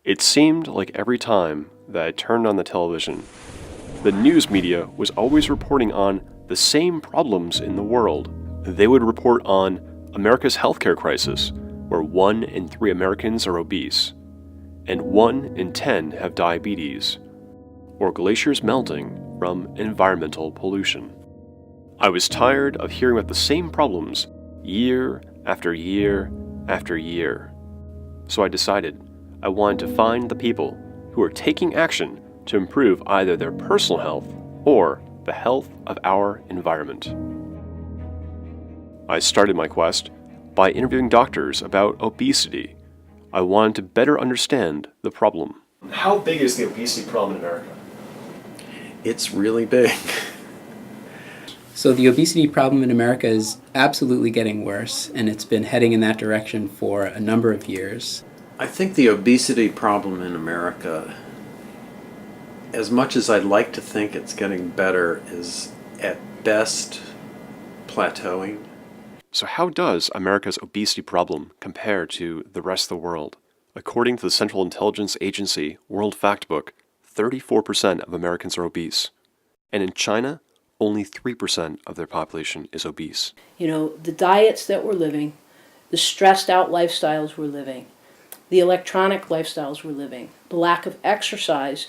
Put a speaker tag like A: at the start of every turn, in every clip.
A: It seemed like every time that I turned on the television, the news media was always reporting on the same problems in the world. They would report on America's healthcare crisis, where 1 in 3 Americans are obese, and 1 in 10 have diabetes, or glaciers melting from environmental pollution. I was tired of hearing about the same problems year after year after year. So I decided I wanted to find the people who are taking action to improve either their personal health or the health of our environment. I started my quest by interviewing doctors about obesity. I wanted to better understand the problem. How big is the obesity problem in America?
B: It's really big.
C: So the obesity problem in America is absolutely getting worse, and it's been heading in that direction for a number of years.
B: I think the obesity problem in America, as much as I'd like to think it's getting better, is at best plateauing.
A: So how does America's obesity problem compare to the rest of the world? According to the Central Intelligence Agency World Factbook, 34% of Americans are obese. And in China, only 3% of their population is obese.
D: The diets that we're living, the stressed out lifestyles we're living, the electronic lifestyles we're living, the lack of exercise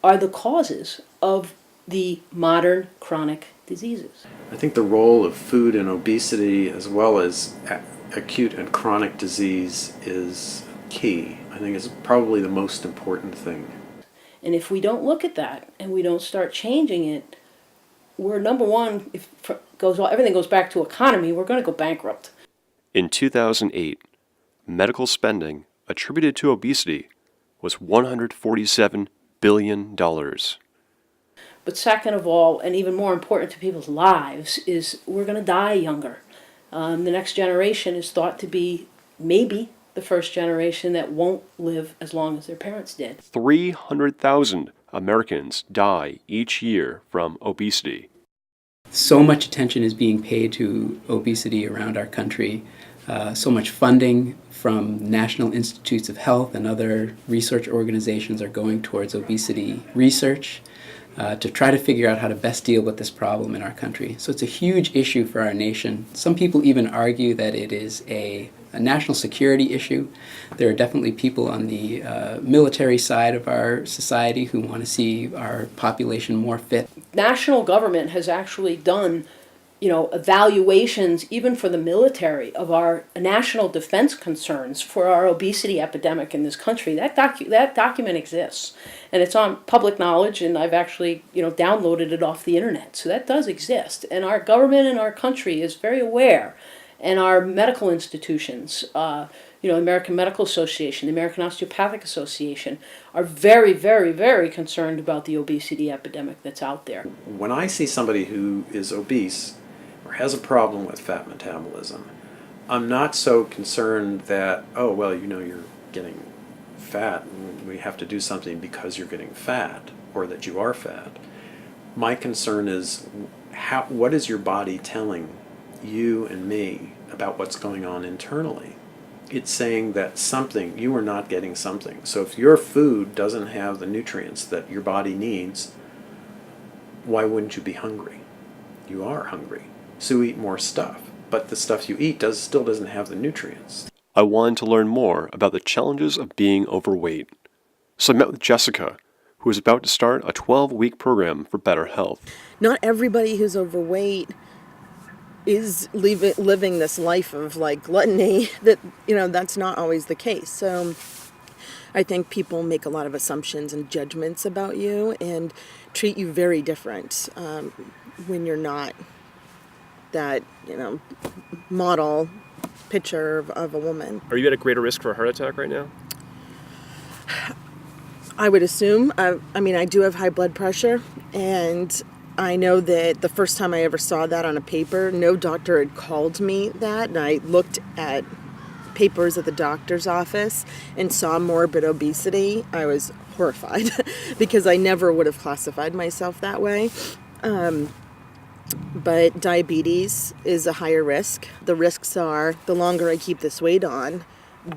D: are the causes of the modern chronic diseases.
B: I think the role of food in obesity as well as acute and chronic disease is key. I think it's probably the most important thing.
D: And if we don't look at that and we don't start changing it, we're number one, everything goes back to economy, we're going to go bankrupt.
A: In 2008, medical spending attributed to obesity was $147 billion.
D: But second of all, and even more important to people's lives, is we're going to die younger. The next generation is thought to be maybe the first generation that won't live as long as their parents did.
A: 300,000 Americans die each year from obesity.
C: So much attention is being paid to obesity around our country. So much funding from National Institutes of Health and other research organizations are going towards obesity research to try to figure out how to best deal with this problem in our country. So it's a huge issue for our nation. Some people even argue that it is a national security issue. There are definitely people on the military side of our society who want to see our population more fit.
D: National government has actually done evaluations even for the military of our national defense concerns for our obesity epidemic in this country. That document exists, and it's on public knowledge, and I've actually downloaded it off the internet. So that does exist, and our government and our country is very aware, and our medical institutions, the American Medical Association, the American Osteopathic Association, are very, very, very concerned about the obesity epidemic that's out there.
B: When I see somebody who is obese or has a problem with fat metabolism, I'm not so concerned that, you're getting fat and we have to do something because you're getting fat or that you are fat. My concern is what is your body telling you and me about what's going on internally? It's saying that you are not getting something. So if your food doesn't have the nutrients that your body needs, why wouldn't you be hungry? You are hungry. So eat more stuff. But the stuff you eat still doesn't have the nutrients.
A: I wanted to learn more about the challenges of being overweight. So I met with Jessica, who is about to start a 12-week program for better health.
E: Not everybody who's overweight is living this life of gluttony. That's not always the case. So I think people make a lot of assumptions and judgments about you and treat you very different when you're not that model picture of a woman.
A: Are you at a greater risk for a heart attack right now?
E: I would assume. I do have high blood pressure, and I know that the first time I ever saw that on a paper, no doctor had called me that, and I looked at papers at the doctor's office and saw morbid obesity. I was horrified because I never would have classified myself that way. But diabetes is a higher risk. The risks are the longer I keep this weight on,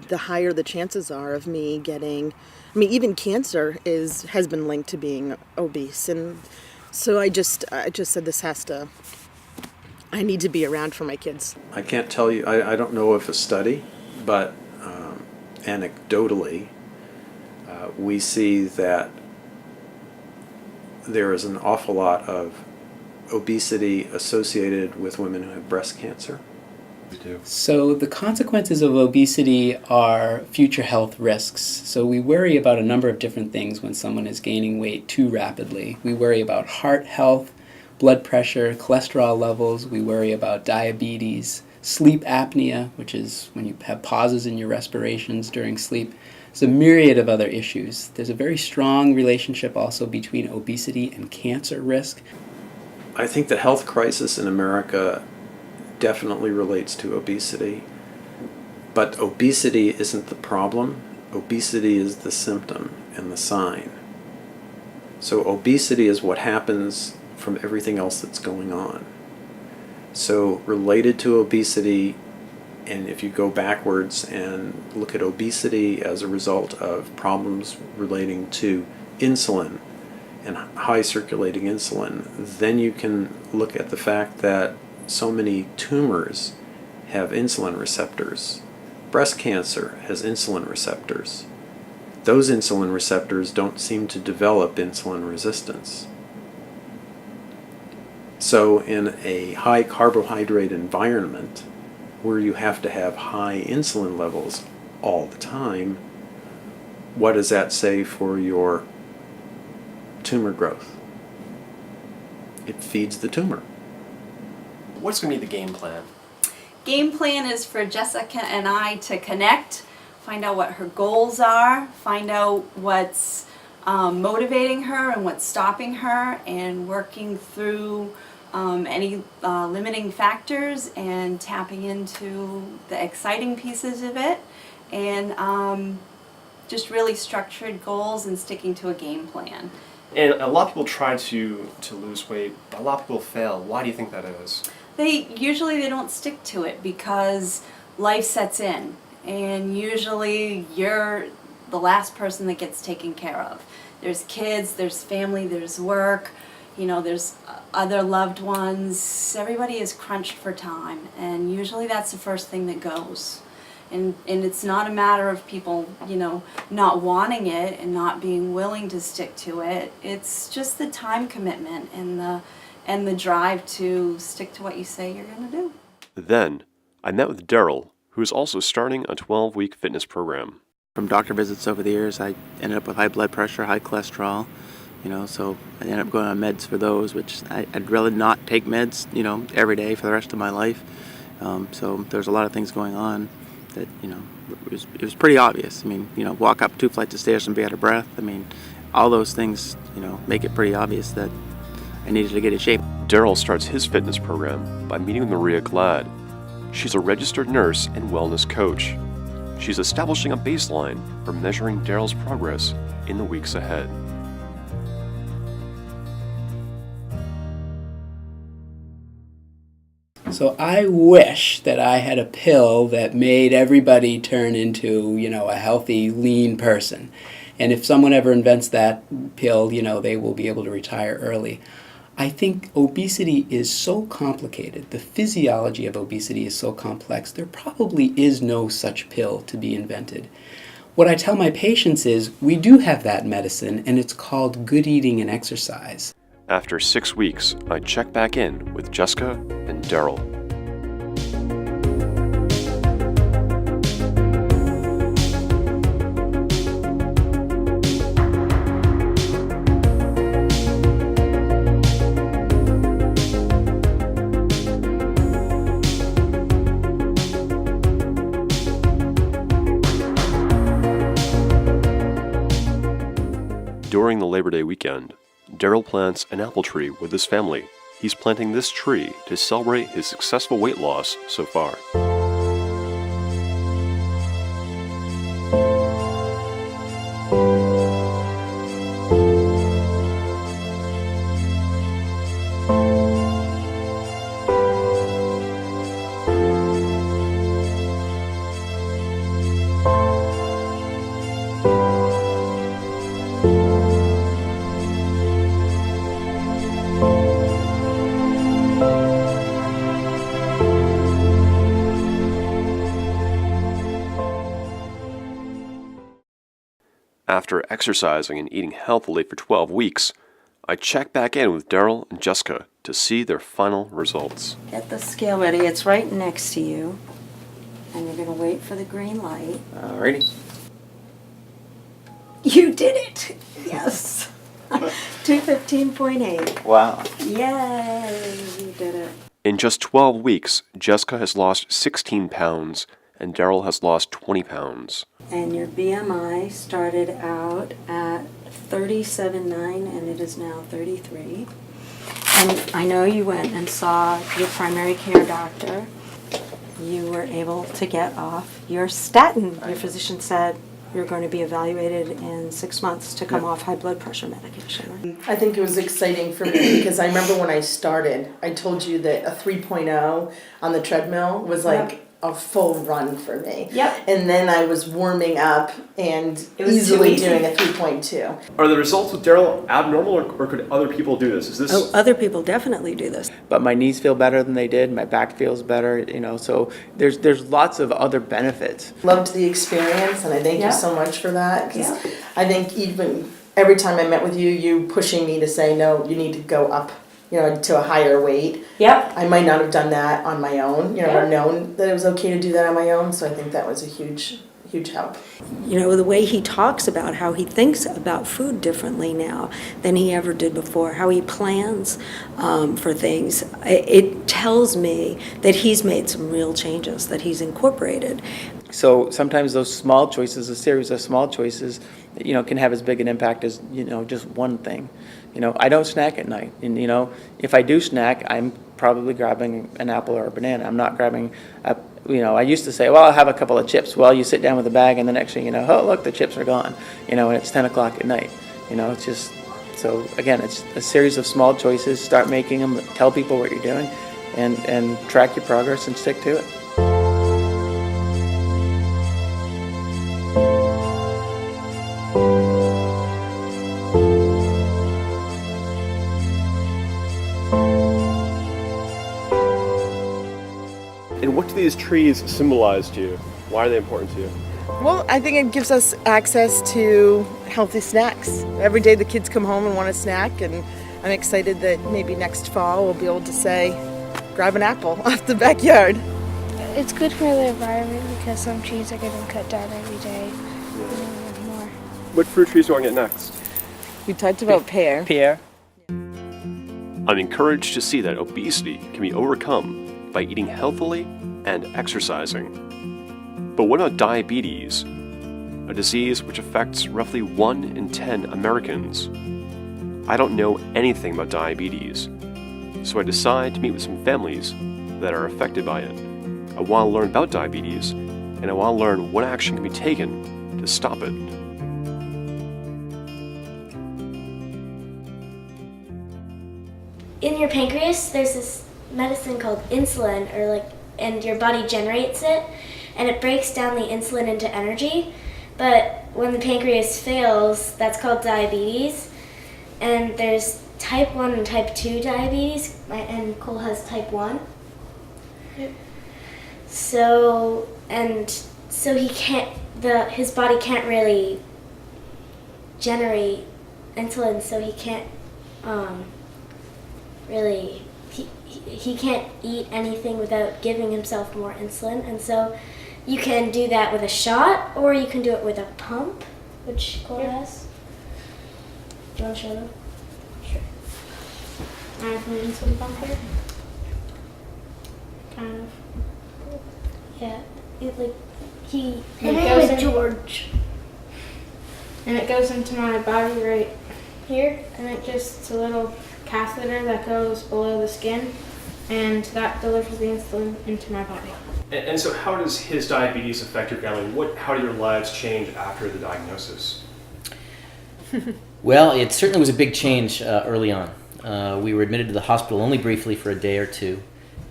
E: the higher the chances are of me getting, I mean, even cancer has been linked to being obese. And so I just said I need to be around for my kids.
B: I can't tell you, I don't know of a study, but anecdotally, we see that there is an awful lot of obesity associated with women who have breast cancer.
A: We do.
C: So the consequences of obesity are future health risks. So we worry about a number of different things when someone is gaining weight too rapidly. We worry about heart health, blood pressure, cholesterol levels. We worry about diabetes, sleep apnea, which is when you have pauses in your respirations during sleep. There's a myriad of other issues. There's a very strong relationship also between obesity and cancer risk.
B: I think the health crisis in America definitely relates to obesity, but obesity isn't the problem. Obesity is the symptom and the sign. So obesity is what happens from everything else that's going on. So related to obesity, and if you go backwards and look at obesity as a result of problems relating to insulin and high circulating insulin, then you can look at the fact that so many tumors have insulin receptors. Breast cancer has insulin receptors. Those insulin receptors don't seem to develop insulin resistance. So in a high carbohydrate environment where you have to have high insulin levels all the time, what does that say for your tumor growth? It feeds the tumor.
A: What's going to be the game plan?
F: Game plan is for Jessica and I to connect, find out what her goals are, find out what's motivating her and what's stopping her, and working through any limiting factors and tapping into the exciting pieces of it, and just really structured goals and sticking to a game plan.
A: And a lot of people try to lose weight, but a lot of people fail. Why do you think that is?
F: They don't stick to it because life sets in, and usually you're the last person that gets taken care of. There's kids, there's family, there's work, there's other loved ones. Everybody is crunched for time, and usually that's the first thing that goes. And it's not a matter of people, not wanting it and not being willing to stick to it. It's just the time commitment and the drive to stick to what you say you're going to do.
A: Then, I met with Daryl, who is also starting a 12-week fitness program.
G: From doctor visits over the years, I ended up with high blood pressure, high cholesterol, so I ended up going on meds for those, which I'd rather not take meds, every day for the rest of my life. So there's a lot of things going on that, it was pretty obvious. Walk up 2 flights of stairs and be out of breath. All those things, make it pretty obvious that I needed to get in shape.
A: Daryl starts his fitness program by meeting with Maria Glad. She's a registered nurse and wellness coach. She's establishing a baseline for measuring Daryl's progress in the weeks ahead.
C: So I wish that I had a pill that made everybody turn into, a healthy, lean person. And if someone ever invents that pill, they will be able to retire early. I think obesity is so complicated. The physiology of obesity is so complex. There probably is no such pill to be invented. What I tell my patients is we do have that medicine, and it's called good eating and exercise.
A: After 6 weeks, I check back in with Jessica and Daryl. During the Labor Day weekend, Daryl plants an apple tree with his family. He's planting this tree to celebrate his successful weight loss so far. After exercising and eating healthily for 12 weeks, I check back in with Daryl and Jessica to see their final results.
H: Get the scale ready. It's right next to you. And you're going to wait for the green light.
G: Alrighty.
H: You did it! Yes! 215.8.
G: Wow.
H: Yay! You did it.
A: In just 12 weeks, Jessica has lost 16 pounds and Daryl has lost 20 pounds.
H: And your BMI started out at 37.9 and it is now 33. And I know you went and saw your primary care doctor. You were able to get off your statin. Your physician said you're going to be evaluated in 6 months to come off high blood pressure medication.
E: I think it was exciting for me because I remember when I started, I told you that a 3.0 on the treadmill was like a full run for me.
H: Yep.
E: And then I was warming up and
H: It was too
E: easily
H: easy.
E: doing a 3.2.
A: Are the results with Daryl abnormal or could other people do this? Is this...
H: Oh, other people definitely do this.
G: But my knees feel better than they did. My back feels better. You know, so there's lots of other benefits.
E: Loved the experience and I thank
H: Yeah.
E: you so much for that because
H: Yeah.
E: I think even every time I met with you, you pushing me to say, no, you need to go up, you know, to a higher weight.
H: Yep.
E: I might not have done that on my own, you know,
H: Yeah.
E: or known that it was okay to do that on my own. So I think that was a huge help.
H: You know, the way he talks about how he thinks about food differently now than he ever did before, how he plans for things, it tells me that he's made some real changes, that he's incorporated.
G: So sometimes those small choices, a series of small choices, you know, can have as big an impact as, you know, just one thing. You know, I don't snack at night. And, you know, if I do snack, I'm probably grabbing an apple or a banana. I'm not grabbing a, you know, I used to say, well, I'll have a couple of chips. Well, you sit down with a bag and the next thing you know, oh, look, the chips are gone. You know, and it's 10 o'clock at night. You know, it's just, so again, it's a series of small choices. Start making them, tell people what you're doing, and track your progress and stick to it.
A: And what do these trees symbolize to you? Why are they important to you?
E: Well, I think it gives us access to healthy snacks. Every day the kids come home and want a snack, and I'm excited that maybe next fall we'll be able to say, grab an apple off the backyard.
I: It's good for the environment because some trees are getting cut down every day. More.
A: What fruit trees do I want to get next?
E: We talked about pear.
G: Pierre?
A: I'm encouraged to see that obesity can be overcome by eating healthily and exercising. But what about diabetes? A disease which affects roughly 1 in 10 Americans. I don't know anything about diabetes, so I decide to meet with some families that are affected by it. I want to learn about diabetes, and I want to learn what action can be taken to stop it.
J: In your pancreas, there's this medicine called insulin, and your body generates it, and it breaks down the insulin into energy. But when the pancreas fails, that's called diabetes. And there's type 1 and type 2 diabetes, and Cole has type 1. So he can't, his body can't really generate insulin, so he can't really, he can't eat anything without giving himself more insulin. And so you can do that with a shot, or you can do it with a pump, which Cole has. Do you want to show them? Sure. I have an insulin pump here. Kind of. Yeah, it goes into George. And it goes into my body right here, and it's a little catheter that goes below the skin, and that delivers the insulin into my body.
A: And so how does his diabetes affect your family? How do your lives change after the diagnosis?
K: Well, it certainly was a big change early on. We were admitted to the hospital only briefly for a day or two,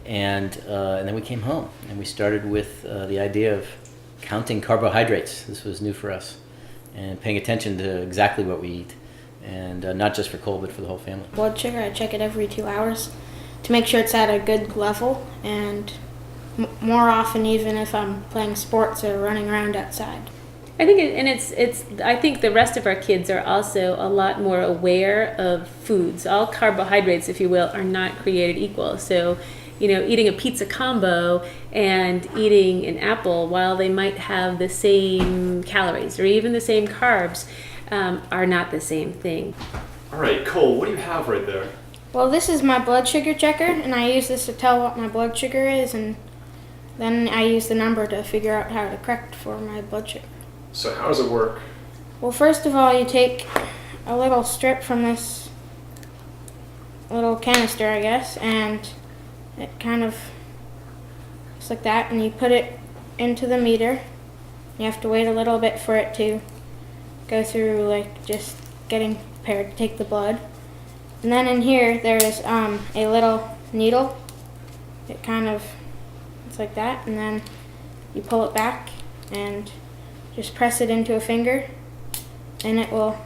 K: and then we came home, and we started with the idea of counting carbohydrates. This was new for us, and paying attention to exactly what we eat, and not just for Cole, but for the whole family.
I: Blood sugar, I check it every 2 hours to make sure it's at a good level, and more often even if I'm playing sports or running around outside.
L: I think, I think the rest of our kids are also a lot more aware of foods. All carbohydrates, if you will, are not created equal. So, eating a pizza combo and eating an apple, while they might have the same calories or even the same carbs, are not the same thing.
A: All right, Cole, what do you have right there?
I: Well, this is my blood sugar checker, and I use this to tell what my blood sugar is, and then I use the number to figure out how to correct for my blood sugar.
A: So how does it work?
I: Well, first of all, you take a little strip from this little canister, I guess, and it kind of just like that, and you put it into the meter. You have to wait a little bit for it to go through, like just getting prepared to take the blood. And then in here, there's a little needle. It's like that, and then you pull it back and just press it into a finger, and it will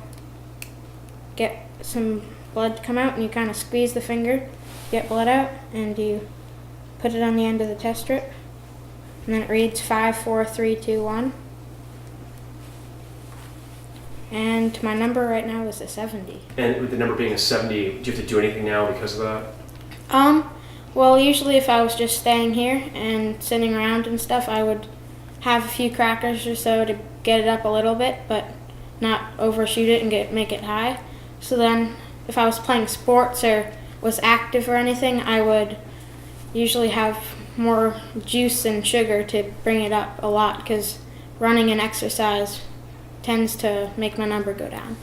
I: get some blood come out, and you kind of squeeze the finger, get blood out, and you put it on the end of the test strip, and then it reads 5, 4, 3, 2, 1. And my number right now is a 70.
A: And with the number being a 70, do you have to do anything now because of that?
I: Well, usually if I was just staying here and sitting around and stuff, I would have a few crackers or so to get it up a little bit, but not overshoot it and make it high. So then if I was playing sports or was active or anything, I would usually have more juice and sugar to bring it up a lot, because running and exercise tends to make my number go down.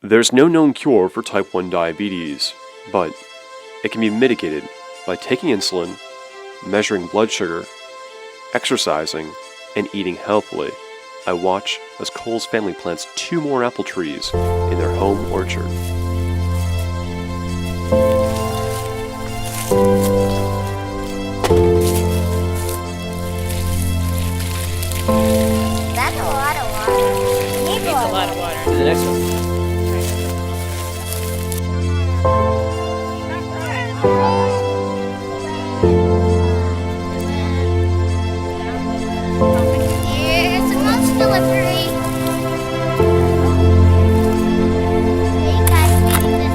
A: There's no known cure for type 1 diabetes, but it can be mitigated by taking insulin, measuring blood sugar, exercising, and eating healthily. I watch as Cole's family plants 2 more apple trees in their home orchard.
J: That's a lot of water. Needs a lot of water.
K: The next one.
J: Here's the most delivery. Hey guys, waiting this.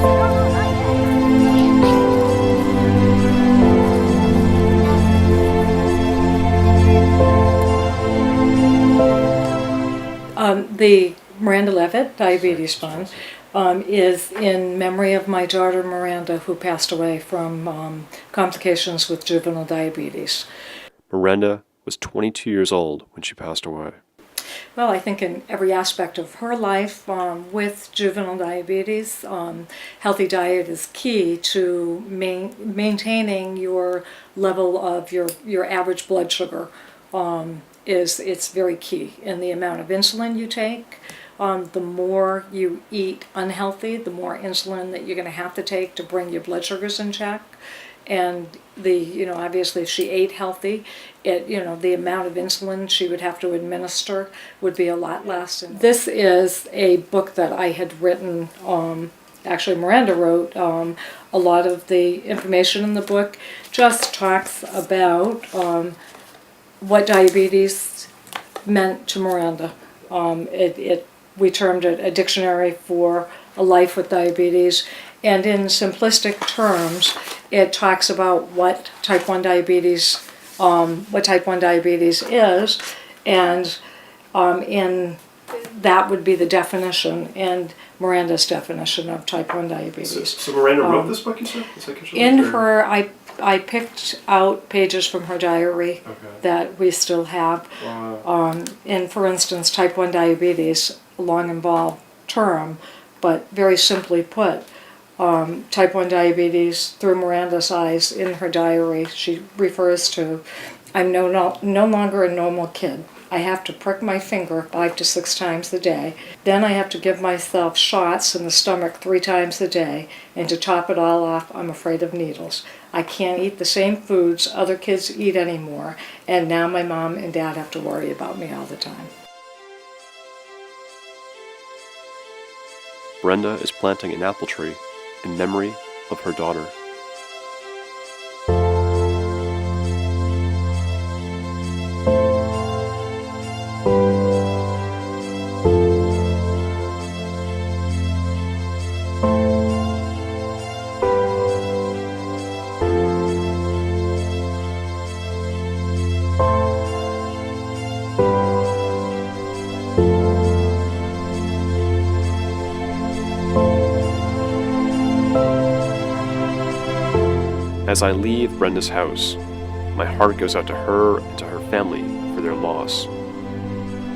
M: The Miranda Levitt Diabetes Fund is in memory of my daughter Miranda, who passed away from complications with juvenile diabetes.
A: Miranda was 22 years old when she passed away.
M: Well, I think in every aspect of her life with juvenile diabetes, healthy diet is key to maintaining your level of your average blood sugar. It's very key in the amount of insulin you take. The more you eat unhealthy, the more insulin that you're going to have to take to bring your blood sugars in check. And obviously if she ate healthy, the amount of insulin she would have to administer would be a lot less. And this is a book that I had written, actually Miranda wrote. A lot of the information in the book just talks about what diabetes meant to Miranda. We termed it a dictionary for a life with diabetes, and in simplistic terms, it talks about what type 1 diabetes is, and in that would be the definition and Miranda's definition of type 1 diabetes.
A: So Miranda wrote this book, you said?
M: I picked out pages from her diary that we still have.
A: Wow.
M: And for instance, type 1 diabetes, a long involved term, but very simply put, type 1 diabetes, through Miranda's eyes in her diary, she refers to, I'm no longer a normal kid. I have to prick my finger 5 to 6 times a day. Then I have to give myself shots in the stomach 3 times a day. And to top it all off, I'm afraid of needles. I can't eat the same foods other kids eat anymore. And now my mom and dad have to worry about me all the time.
A: Brenda is planting an apple tree in memory of her daughter. As I leave Brenda's house, my heart goes out to her and to her family for their loss.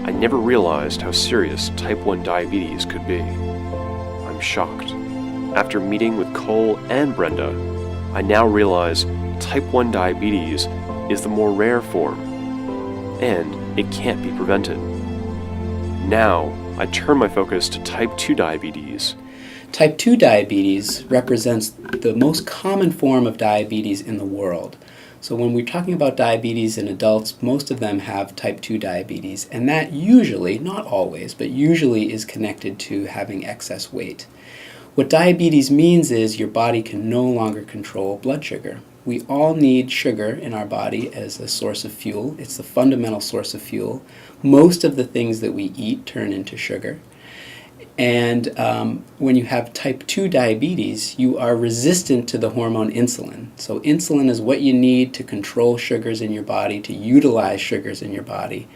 A: I never realized how serious type 1 diabetes could be. I'm shocked. After meeting with Cole and Brenda, I now realize type 1 diabetes is the more rare form, and it can't be prevented. Now, I turn my focus to type 2 diabetes.
C: Type 2 diabetes represents the most common form of diabetes in the world. So when we're talking about diabetes in adults, most of them have type 2 diabetes, and that usually, not always, but usually is connected to having excess weight. What diabetes means is your body can no longer control blood sugar. We all need sugar in our body as a source of fuel. It's the fundamental source of fuel. Most of the things that we eat turn into sugar. And when you have type 2 diabetes, you are resistant to the hormone insulin. So insulin is what you need to control sugars in your body, to utilize sugars in your body.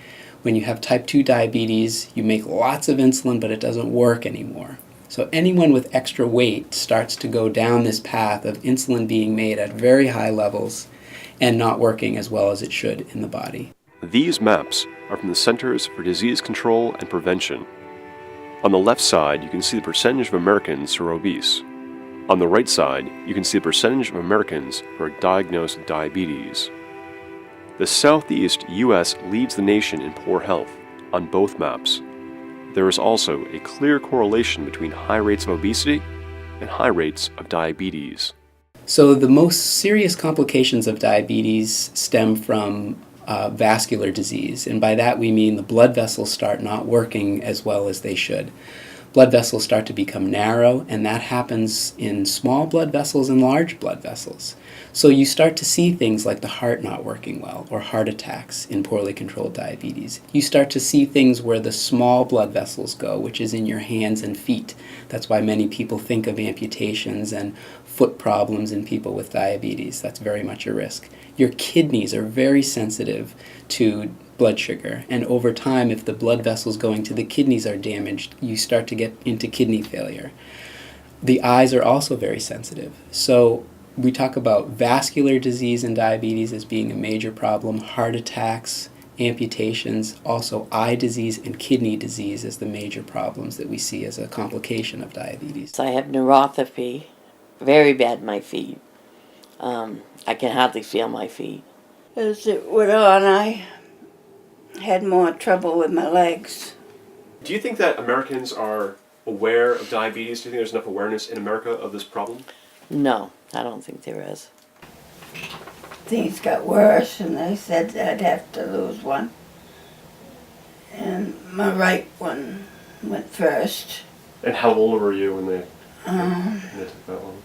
C: When you have type 2 diabetes, you make lots of insulin, but it doesn't work anymore. So anyone with extra weight starts to go down this path of insulin being made at very high levels and not working as well as it should in the body.
A: These maps are from the Centers for Disease Control and Prevention. On the left side, you can see the percentage of Americans who are obese. On the right side, you can see the percentage of Americans who are diagnosed with diabetes. The Southeast U.S. leads the nation in poor health on both maps. There is also a clear correlation between high rates of obesity and high rates of diabetes.
C: So the most serious complications of diabetes stem from vascular disease, and by that we mean the blood vessels start not working as well as they should. Blood vessels start to become narrow, and that happens in small blood vessels and large blood vessels. So you start to see things like the heart not working well, or heart attacks in poorly controlled diabetes. You start to see things where the small blood vessels go, which is in your hands and feet. That's why many people think of amputations and foot problems in people with diabetes. That's very much a risk. Your kidneys are very sensitive to blood sugar, and over time, if the blood vessels going to the kidneys are damaged, you start to get into kidney failure. The eyes are also very sensitive. So we talk about vascular disease and diabetes as being a major problem, heart attacks, amputations, also eye disease and kidney disease as the major problems that we see as a complication of diabetes.
N: I have neuropathy, very bad in my feet. I can hardly feel my feet. As it went on, I had more trouble with my legs.
A: Do you think that Americans are aware of diabetes? Do you think there's enough awareness in America of this problem?
N: No, I don't think there is.
O: Things got worse, and they said that I'd have to lose one. And my right one went first.
A: And how old were you when they took that one?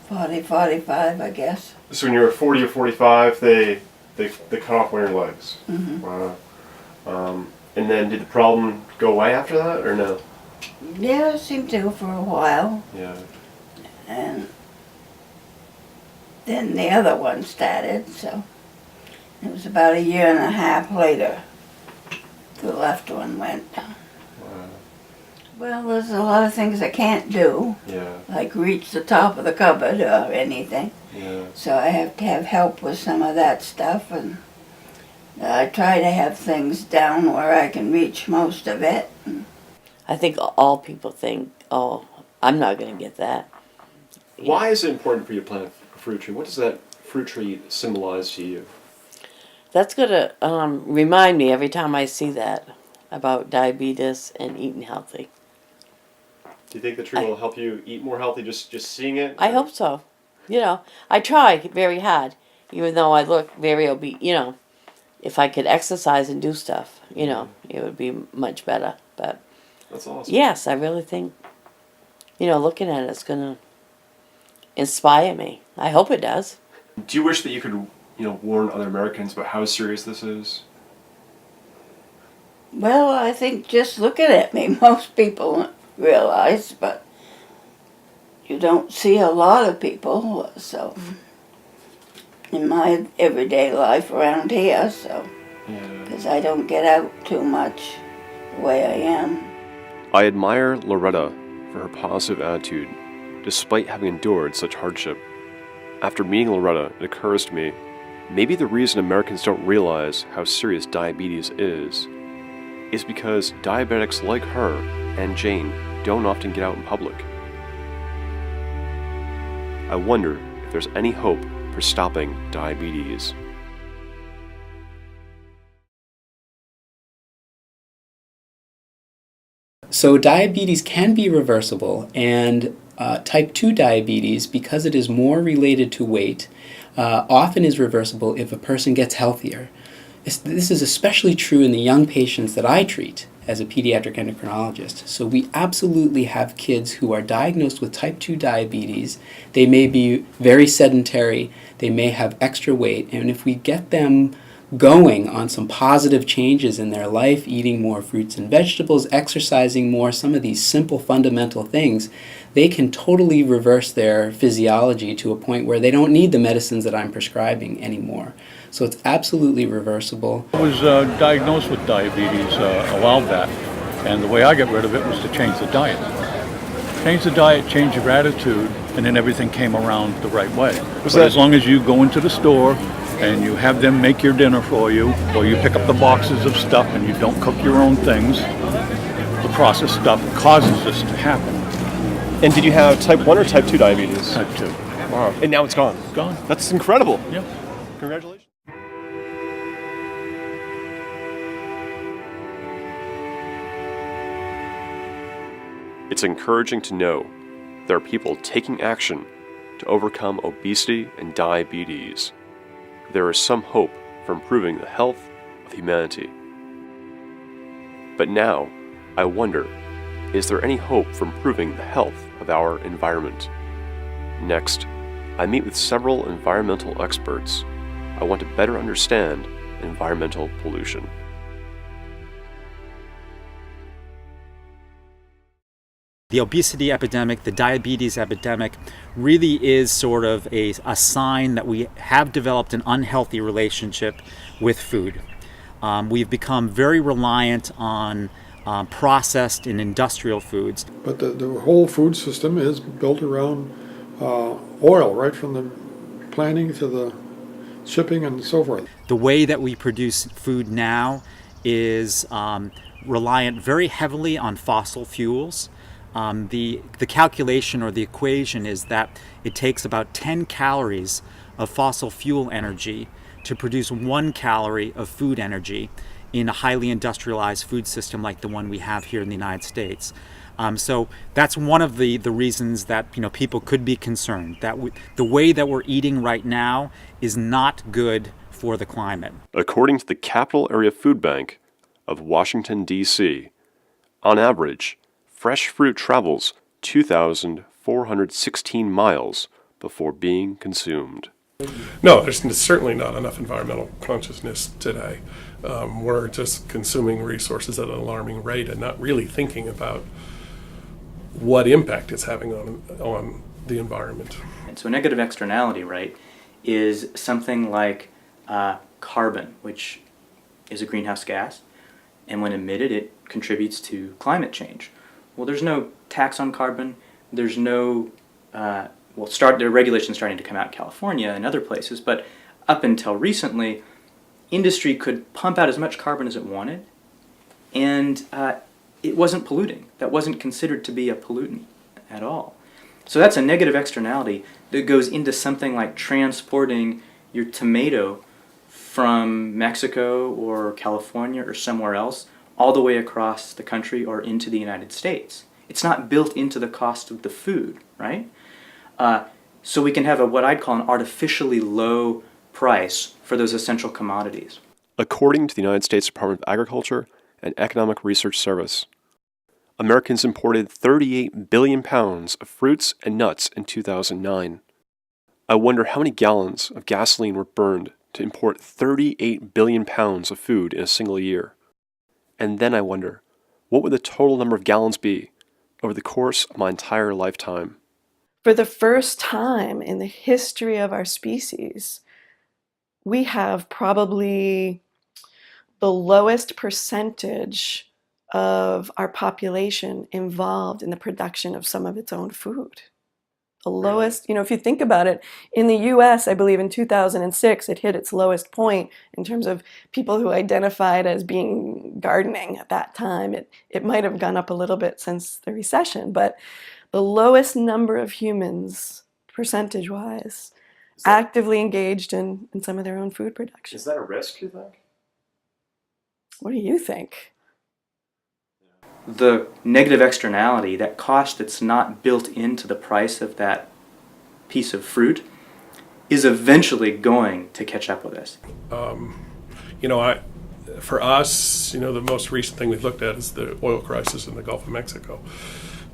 O: 45, I guess.
A: So when you were 40 or 45, they cut off one of your legs.
O: Mm-hmm.
A: Wow. And then did the problem go away after that, or no?
O: Yeah, it seemed to for a while.
A: Yeah.
O: And then the other one started, so it was about 1.5 years later the left one went.
A: Wow.
O: Well, there's a lot of things I can't do,
A: Yeah.
O: like reach the top of the cupboard or anything.
A: Yeah.
O: So I have to have help with some of that stuff, and I try to have things down where I can reach most of it.
N: I think all people think, oh, I'm not going to get that.
A: Why is it important for you to plant a fruit tree? What does that fruit tree symbolize to you?
N: That's going to remind me every time I see that about diabetes and eating healthy.
A: Do you think the tree will help you eat more healthy, just seeing it?
N: I hope so. You know, I try very hard, even though I look very obese. You know, if I could exercise and do stuff, you know, it would be much better. But
A: that's awesome.
N: Yes, I really think, you know, looking at it's going to inspire me. I hope it does.
A: Do you wish that you could, warn other Americans about how serious this is?
O: Well, I think just looking at me, most people realize, but you don't see a lot of people, so in my everyday life around here, so because I don't get out too much the way I am.
A: I admire Loretta for her positive attitude, despite having endured such hardship. After meeting Loretta, it occurs to me, maybe the reason Americans don't realize how serious diabetes is because diabetics like her and Jane don't often get out in public. I wonder if there's any hope for stopping diabetes.
C: So diabetes can be reversible, and type 2 diabetes, because it is more related to weight, often is reversible if a person gets healthier. This is especially true in the young patients that I treat as a pediatric endocrinologist. So we absolutely have kids who are diagnosed with type 2 diabetes. They may be very sedentary, they may have extra weight, and if we get them going on some positive changes in their life, eating more fruits and vegetables, exercising more, some of these simple fundamental things, they can totally reverse their physiology to a point where they don't need the medicines that I'm prescribing anymore. So it's absolutely reversible.
P: I was diagnosed with diabetes a while back, and the way I got rid of it was to change the diet. Change the diet, change your attitude, and then everything came around the right way. But as long as you go into the store and you have them make your dinner for you, or you pick up the boxes of stuff and you don't cook your own things, the processed stuff causes this to happen.
A: And did you have type 1 or type 2 diabetes?
P: Type 2.
A: Wow. And now it's gone?
P: Gone.
A: That's incredible.
P: Yep.
A: Congratulations. It's encouraging to know there are people taking action to overcome obesity and diabetes. There is some hope for improving the health of humanity. But now, I wonder, is there any hope for improving the health of our environment? Next, I meet with several environmental experts. I want to better understand environmental pollution.
Q: The obesity epidemic, the diabetes epidemic, really is sort of a sign that we have developed an unhealthy relationship with food. We've become very reliant on processed and industrial foods.
R: But the whole food system is built around oil, right from the planting to the shipping and so forth.
Q: The way that we produce food now is reliant very heavily on fossil fuels. The calculation or the equation is that it takes about 10 calories of fossil fuel energy to produce 1 calorie of food energy in a highly industrialized food system like the one we have here in the United States. So that's one of the reasons that people could be concerned that the way that we're eating right now is not good for the climate.
A: According to the Capital Area Food Bank of Washington, D.C., on average, fresh fruit travels 2,416 miles before being consumed.
S: No, there's certainly not enough environmental consciousness today. We're just consuming resources at an alarming rate and not really thinking about what impact it's having on the environment.
T: And so a negative externality, right, is something like carbon, which is a greenhouse gas, and when emitted, it contributes to climate change. Well, there's no tax on carbon. There's no there are regulations starting to come out in California and other places, but up until recently, industry could pump out as much carbon as it wanted, and it wasn't polluting. That wasn't considered to be a pollutant at all. So that's a negative externality that goes into something like transporting your tomato from Mexico or California or somewhere else all the way across the country or into the United States. It's not built into the cost of the food, right? So we can have what I'd call an artificially low price for those essential commodities.
A: According to the United States Department of Agriculture and Economic Research Service, Americans imported 38 billion pounds of fruits and nuts in 2009. I wonder how many gallons of gasoline were burned to import 38 billion pounds of food in a single year. And then I wonder, what would the total number of gallons be over the course of my entire lifetime?
U: For the first time in the history of our species, we have probably the lowest percentage of our population involved in the production of some of its own food. The lowest, if you think about it, in the US, I believe in 2006, it hit its lowest point in terms of people who identified as being gardening at that time. It might have gone up a little bit since the recession, but the lowest number of humans, percentage-wise, actively engaged in some of their own food production.
A: Is that a risk, you think?
U: What do you think?
T: The negative externality, that cost that's not built into the price of that piece of fruit, is eventually going to catch up with us.
S: For us, the most recent thing we've looked at is the oil crisis in the Gulf of Mexico,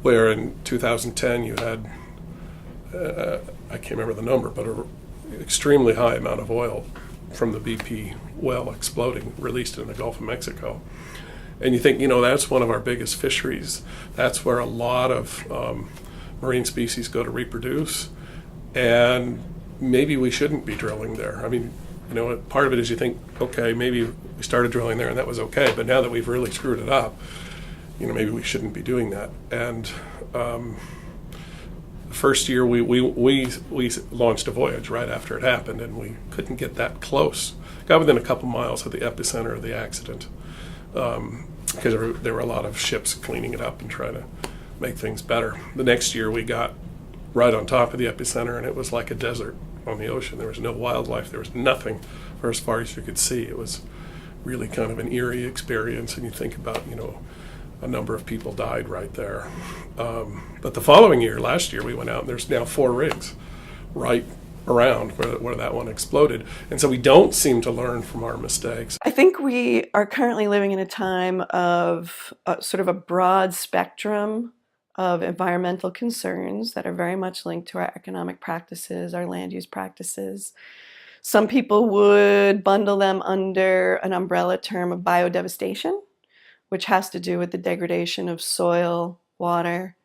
S: where in 2010 you had, I can't remember the number, but an extremely high amount of oil from the BP well exploding, released in the Gulf of Mexico. And you think, that's one of our biggest fisheries. That's where a lot of marine species go to reproduce. And maybe we shouldn't be drilling there. I mean, part of it is you think, okay, maybe we started drilling there and that was okay, but now that we've really screwed it up, maybe we shouldn't be doing that. And the first year we launched a voyage right after it happened, and we couldn't get that close. Got within a couple miles of the epicenter of the accident. Because there were a lot of ships cleaning it up and trying to make things better. The next year we got right on top of the epicenter, and it was like a desert on the ocean. There was no wildlife. There was nothing for as far as you could see. It was really kind of an eerie experience, and you think about, a number of people died right there. But the following year, last year, we went out, and there's now 4 rigs right around where that one exploded. And so we don't seem to learn from our mistakes.
U: I think we are currently living in a time of sort of a broad spectrum of environmental concerns that are very much linked to our economic practices, our land use practices. Some people would bundle them under an umbrella term of biodevastation, which has to do with the degradation of soil, water,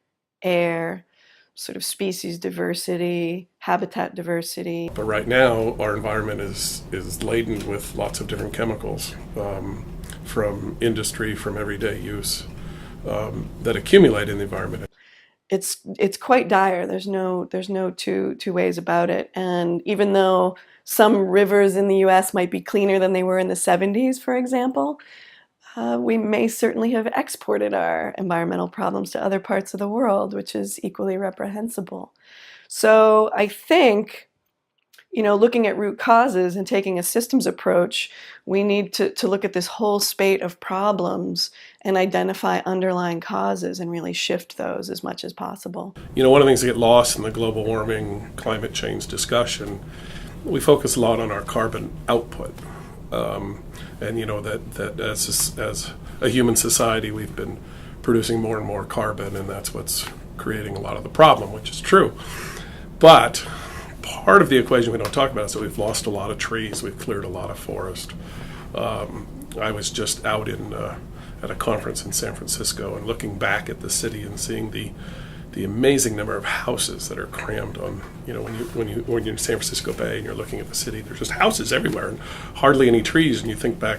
U: air, sort of species diversity, habitat diversity.
S: But right now, our environment is laden with lots of different chemicals from industry, from everyday use that accumulate in the environment.
U: It's quite dire. There's no two ways about it. And even though some rivers in the U.S. might be cleaner than they were in the 70s, for example, we may certainly have exported our environmental problems to other parts of the world, which is equally reprehensible. So I think, looking at root causes and taking a systems approach, we need to look at this whole spate of problems and identify underlying causes and really shift those as much as possible.
S: One of the things that get lost in the global warming, climate change discussion, we focus a lot on our carbon output. And that as a human society, we've been producing more and more carbon, and that's what's creating a lot of the problem, which is true. But part of the equation we don't talk about is that we've lost a lot of trees, we've cleared a lot of forest. I was just out at a conference in San Francisco and looking back at the city and seeing the amazing number of houses that are crammed on, when you're in San Francisco Bay and you're looking at the city, there's just houses everywhere and hardly any trees. And you think back,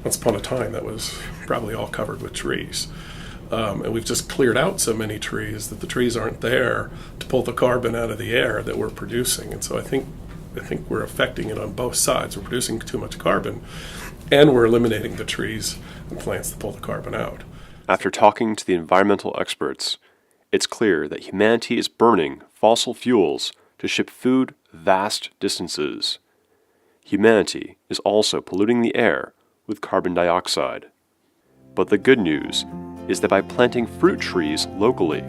S: once upon a time, that was probably all covered with trees. And we've just cleared out so many trees that the trees aren't there to pull the carbon out of the air that we're producing. And so I think we're affecting it on both sides. We're producing too much carbon, and we're eliminating the trees and plants that pull the carbon out.
A: After talking to the environmental experts, it's clear that humanity is burning fossil fuels to ship food vast distances. Humanity is also polluting the air with carbon dioxide. But the good news is that by planting fruit trees locally,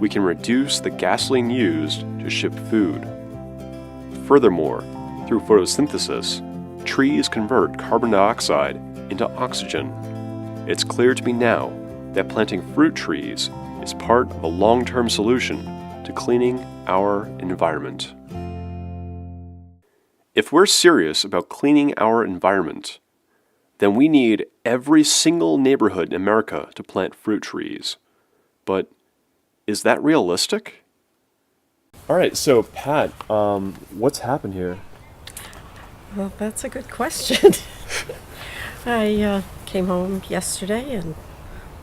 A: we can reduce the gasoline used to ship food. Furthermore, through photosynthesis, trees convert carbon dioxide into oxygen. It's clear to me now that planting fruit trees is part of a long-term solution to cleaning our environment. If we're serious about cleaning our environment, then we need every single neighborhood in America to plant fruit trees. But is that realistic? All right, so Pat, what's happened here?
D: Well, that's a good question. I came home yesterday and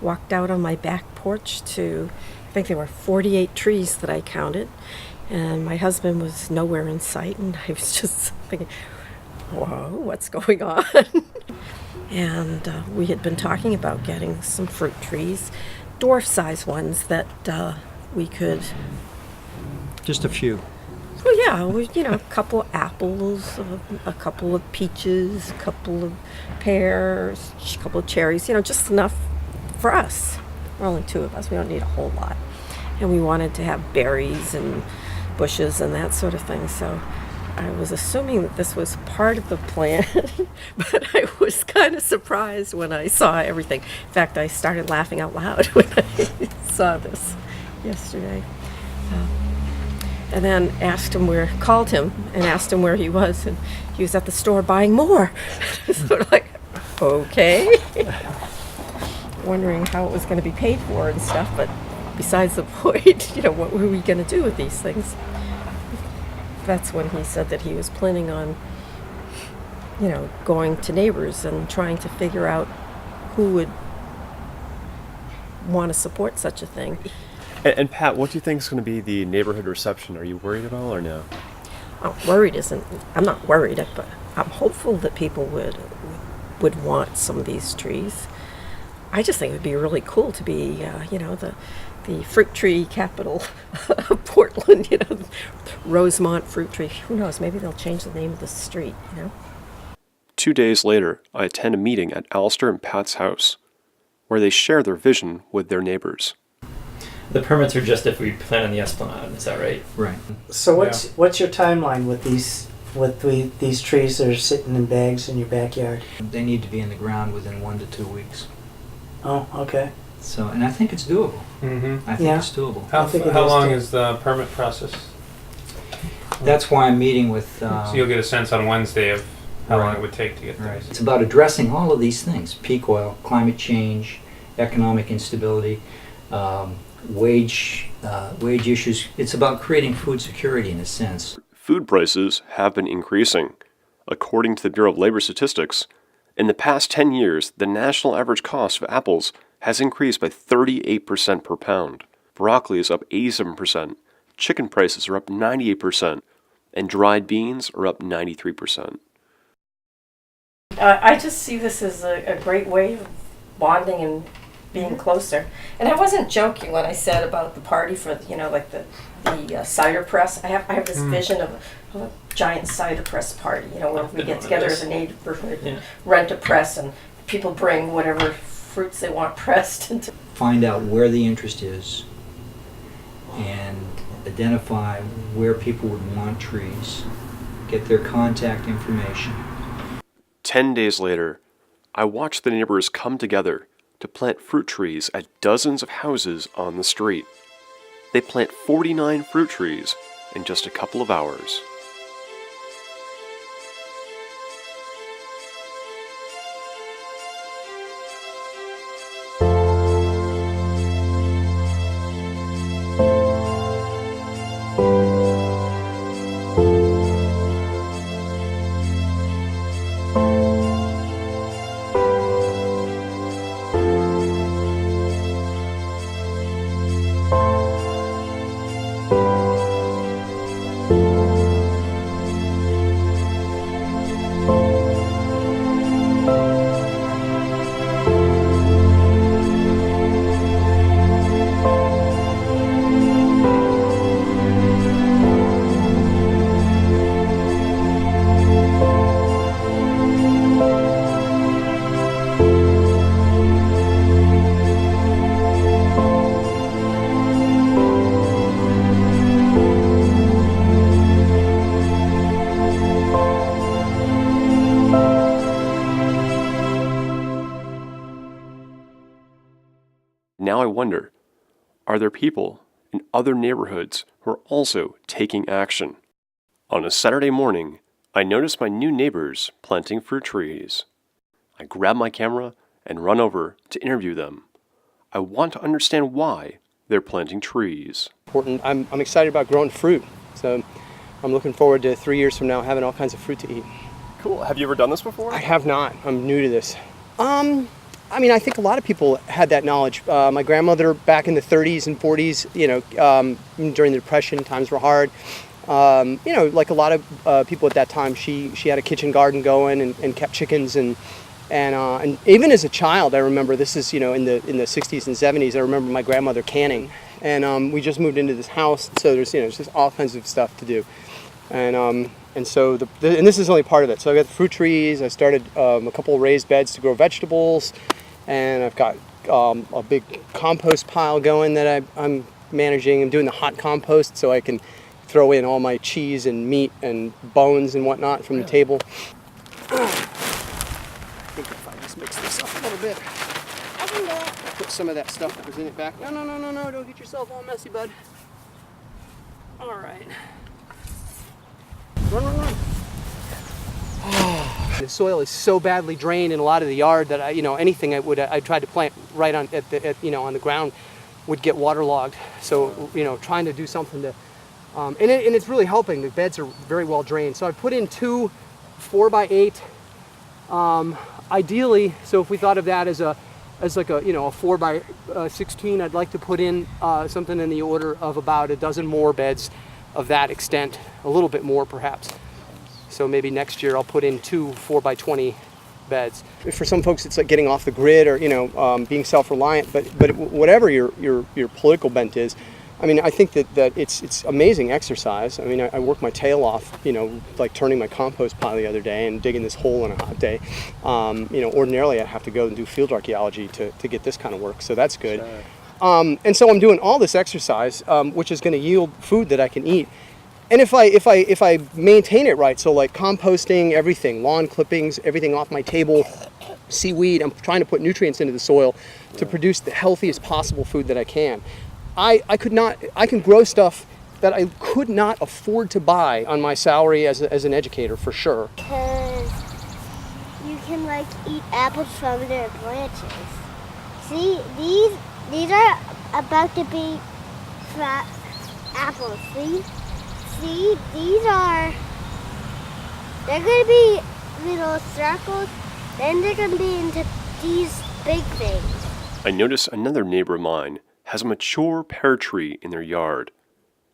D: walked out on my back porch to, I think there were 48 trees that I counted, and my husband was nowhere in sight, and I was just thinking, whoa, what's going on? And we had been talking about getting some fruit trees, dwarf-size ones that we could...
V: Just a few.
D: Well, yeah, a couple of apples, a couple of peaches, a couple of pears, a couple of cherries, just enough for us. We're only two of us. We don't need a whole lot. And we wanted to have berries and bushes and that sort of thing. So I was assuming that this was part of the plan, but I was kind of surprised when I saw everything. In fact, I started laughing out loud when I saw this yesterday. And then called him and asked him where he was, and he was at the store buying more. Sort of like, okay. Wondering how it was going to be paid for and stuff, but besides the point, what were we going to do with these things? That's when he said that he was planning on, going to neighbors and trying to figure out who would want to support such a thing.
A: And Pat, what do you think is going to be the neighborhood reception? Are you worried at all or no?
D: I'm not worried, but I'm hopeful that people would want some of these trees. I just think it would be really cool to be, the fruit tree capital of Portland, Rosemont fruit tree. Who knows, maybe they'll change the name of the street,
A: 2 days later, I attend a meeting at Alistair and Pat's house, where they share their vision with their neighbors.
W: The permits are just if we plant on the Esplanade, is that right?
V: Right.
X: So what's your timeline with these trees that are sitting in bags in your backyard?
V: They need to be in the ground within 1 to 2 weeks.
X: Oh, okay.
V: So, and I think it's doable.
X: Mm-hmm.
V: I think it's doable.
Y: How long is the permit process?
V: That's why I'm meeting with...
Y: so you'll get a sense on Wednesday of how long it would take to get there.
V: It's about addressing all of these things: peak oil, climate change, economic instability, wage issues. It's about creating food security in a sense.
A: Food prices have been increasing. According to the Bureau of Labor Statistics, in the past 10 years, the national average cost of apples has increased by 38% per pound. Broccoli is up 87%, chicken prices are up 98%, and dried beans are up 93%.
D: I just see this as a great way of bonding and being closer. And I wasn't joking when I said about the party for, the cider press. I have this vision of a giant cider press party, where we get together as a neighborhood and rent a press, and people bring whatever fruits they want pressed.
V: Find out where the interest is and identify where people would want trees. Get their contact information.
A: 10 days later, I watch the neighbors come together to plant fruit trees at dozens of houses on the street. They plant 49 fruit trees in just a couple of hours. Now I wonder, are there people in other neighborhoods who are also taking action? On a Saturday morning, I notice my new neighbors planting fruit trees. I grab my camera and run over to interview them. I want to understand why they're planting trees.
B: Important. I'm excited about growing fruit. So I'm looking forward to 3 years from now having all kinds of fruit to eat.
A: Cool. Have you ever done this before?
B: I have not. I'm new to this. I mean, I think a lot of people had that knowledge. My grandmother back in the 30s and 40s, during the Depression, times were hard. Like a lot of people at that time, she had a kitchen garden going and kept chickens and even as a child, I remember this is in the 60s and 70s. I remember my grandmother canning, and we just moved into this house, so there's just all kinds of stuff to do, and so and this is only part of it. So I got the fruit trees. I started a couple of raised beds to grow vegetables. And I've got a big compost pile going that I'm managing. I'm doing the hot compost so I can throw in all my cheese and meat and bones and whatnot from the table. I think if I just mix this up a little bit, I can do it. Put some of that stuff that was in it back. No, don't get yourself all messy, bud. All right. Run. The soil is so badly drained in a lot of the yard that anything I tried to plant right on on the ground would get waterlogged. So trying to do something to and it's really helping. The beds are very well drained. So I put in 2 4x8. Ideally, so if we thought of that as like a 4x16, I'd like to put in something in the order of about a dozen more beds of that extent, a little bit more perhaps. So maybe next year I'll put in 2 4x20 beds. For some folks, it's like getting off the grid or being self-reliant. But whatever your political bent is, I mean, I think that it's amazing exercise. I mean, I work my tail off, like turning my compost pile the other day and digging this hole on a hot day. Ordinarily I'd have to go and do field archaeology to get this kind of work. So that's good. Sure. And so I'm doing all this exercise, which is going to yield food that I can eat. And if I maintain it right, so like composting everything, lawn clippings, everything off my table, seaweed, I'm trying to put nutrients into the soil to produce the healthiest possible food that I can. I can grow stuff that I could not afford to buy on my salary as an educator for sure.
E: Because you can like eat apples from their branches. See, these are about to be fat apples. See, they're going to be little circles, then they're going to be into these big things.
A: I notice another neighbor of mine has a mature pear tree in their yard.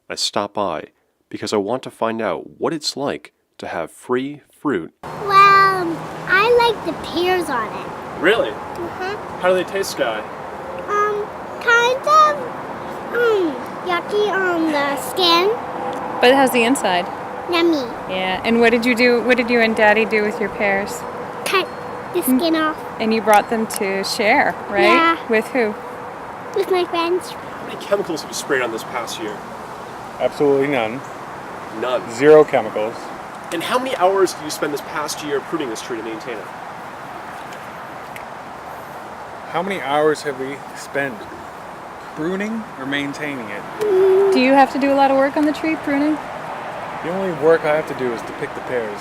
A: I stop by because I want to find out what it's like to have free fruit.
E: Well, I like the pears on it.
A: Really?
E: Uh-huh.
A: How do they taste, Sky?
E: Kind of, yucky on the skin.
F: But how's the inside?
E: Yummy.
F: Yeah. And what did you and Daddy do with your pears?
E: Cut the skin off.
F: And you brought them to share, right?
E: Yeah.
F: With who?
E: With my friends.
A: How many chemicals have you sprayed on this past year?
G: Absolutely none.
A: None.
G: 0 chemicals.
A: And how many hours did you spend this past year pruning this tree to maintain it?
G: How many hours have we spent pruning or maintaining it?
F: Do you have to do a lot of work on the tree, pruning?
G: The only work I have to do is to pick the pears.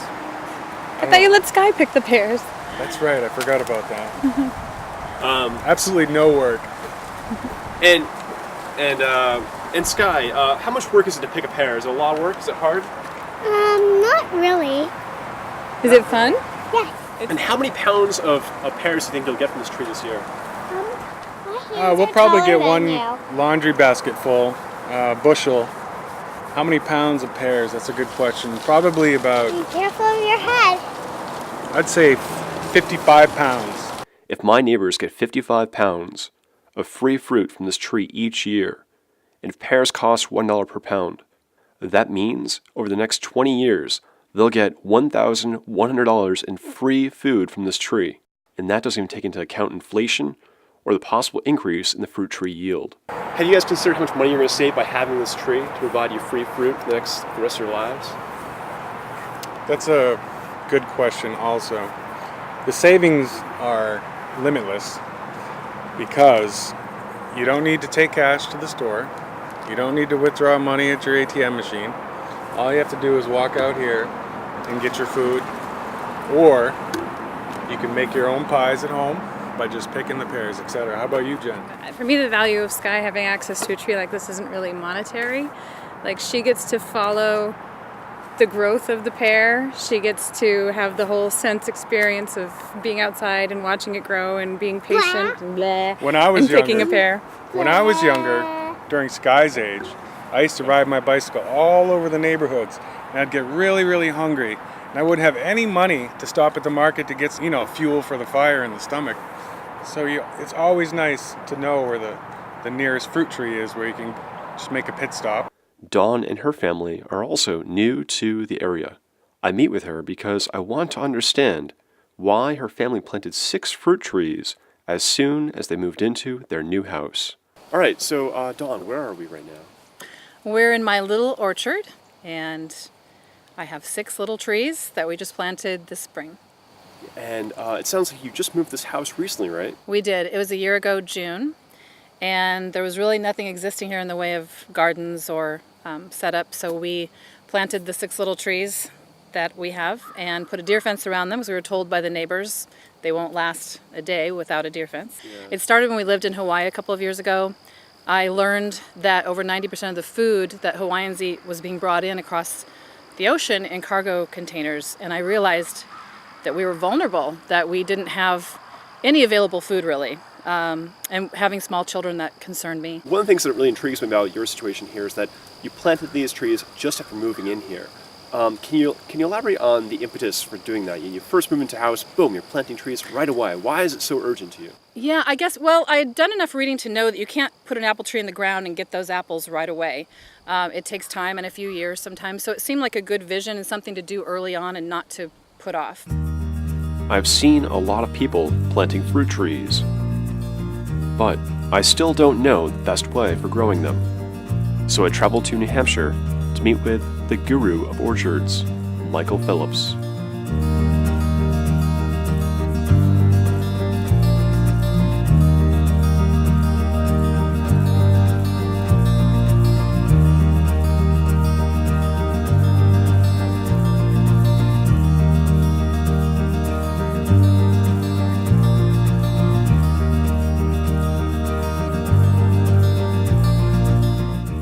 F: I thought you let Sky pick the pears.
G: That's right, I forgot about that. Absolutely no work.
A: And Sky, how much work is it to pick a pear? Is it a lot of work? Is it hard?
E: Not really.
F: Is it fun?
E: Yes.
A: And how many pounds of pears do you think you'll get from this tree this year?
G: We'll probably get 1 laundry basket full, bushel. How many pounds of pears? That's a good question. Probably about,
E: Be careful of your head.
G: I'd say 55 pounds.
A: If my neighbors get 55 pounds of free fruit from this tree each year, and if pears cost $1 per pound, that means over the next 20 years, they'll get $1,100 in free food from this tree. And that doesn't even take into account inflation or the possible increase in the fruit tree yield. Have you guys considered how much money you're going to save by having this tree to provide you free fruit for the rest of your lives?
G: That's a good question also. The savings are limitless because you don't need to take cash to the store. You don't need to withdraw money at your ATM machine. All you have to do is walk out here and get your food, or You can make your own pies at home by just picking the pears, etc. How about you, Jen?
F: For me, the value of Sky having access to a tree like this isn't really monetary. Like, she gets to follow the growth of the pear. She gets to have the whole sense experience of being outside and watching it grow and being patient and
G: When I was
F: and picking a
G: younger,
F: pear.
G: When I was younger, during Sky's age, I used to ride my bicycle all over the neighborhoods, and I'd get really, really hungry, and I wouldn't have any money to stop at the market to get, fuel for the fire in the stomach. So it's always nice to know where the nearest fruit tree is where you can just make a pit stop.
A: Dawn and her family are also new to the area. I meet with her because I want to understand why her family planted 6 fruit trees as soon as they moved into their new house. All right, so Dawn, where are we right now?
H: We're in my little orchard, and I have 6 little trees that we just planted this spring.
A: And it sounds like you just moved this house recently, right?
H: We did. It was a year ago, June, and there was really nothing existing here in the way of gardens or setup, so we planted the 6 little trees that we have and put a deer fence around them because we were told by the neighbors they won't last a day without a deer fence. Yeah. It started when we lived in Hawaii a couple of years ago. I learned that over 90% of the food that Hawaiians eat was being brought in across the ocean in cargo containers, and I realized that we were vulnerable, that we didn't have any available food really. And having small children, that concerned me.
A: One of the things that really intrigues me about your situation here is that you planted these trees just after moving in here. Can you elaborate on the impetus for doing that? You first move into a house, boom, you're planting trees right away. Why is it so urgent to you?
H: Yeah, I guess, well, I had done enough reading to know that you can't put an apple tree in the ground and get those apples right away. It takes time and a few years sometimes, so it seemed like a good vision and something to do early on and not to put off.
A: I've seen a lot of people planting fruit trees, but I still don't know the best way for growing them. So I traveled to New Hampshire to meet with the guru of orchards, Michael Phillips.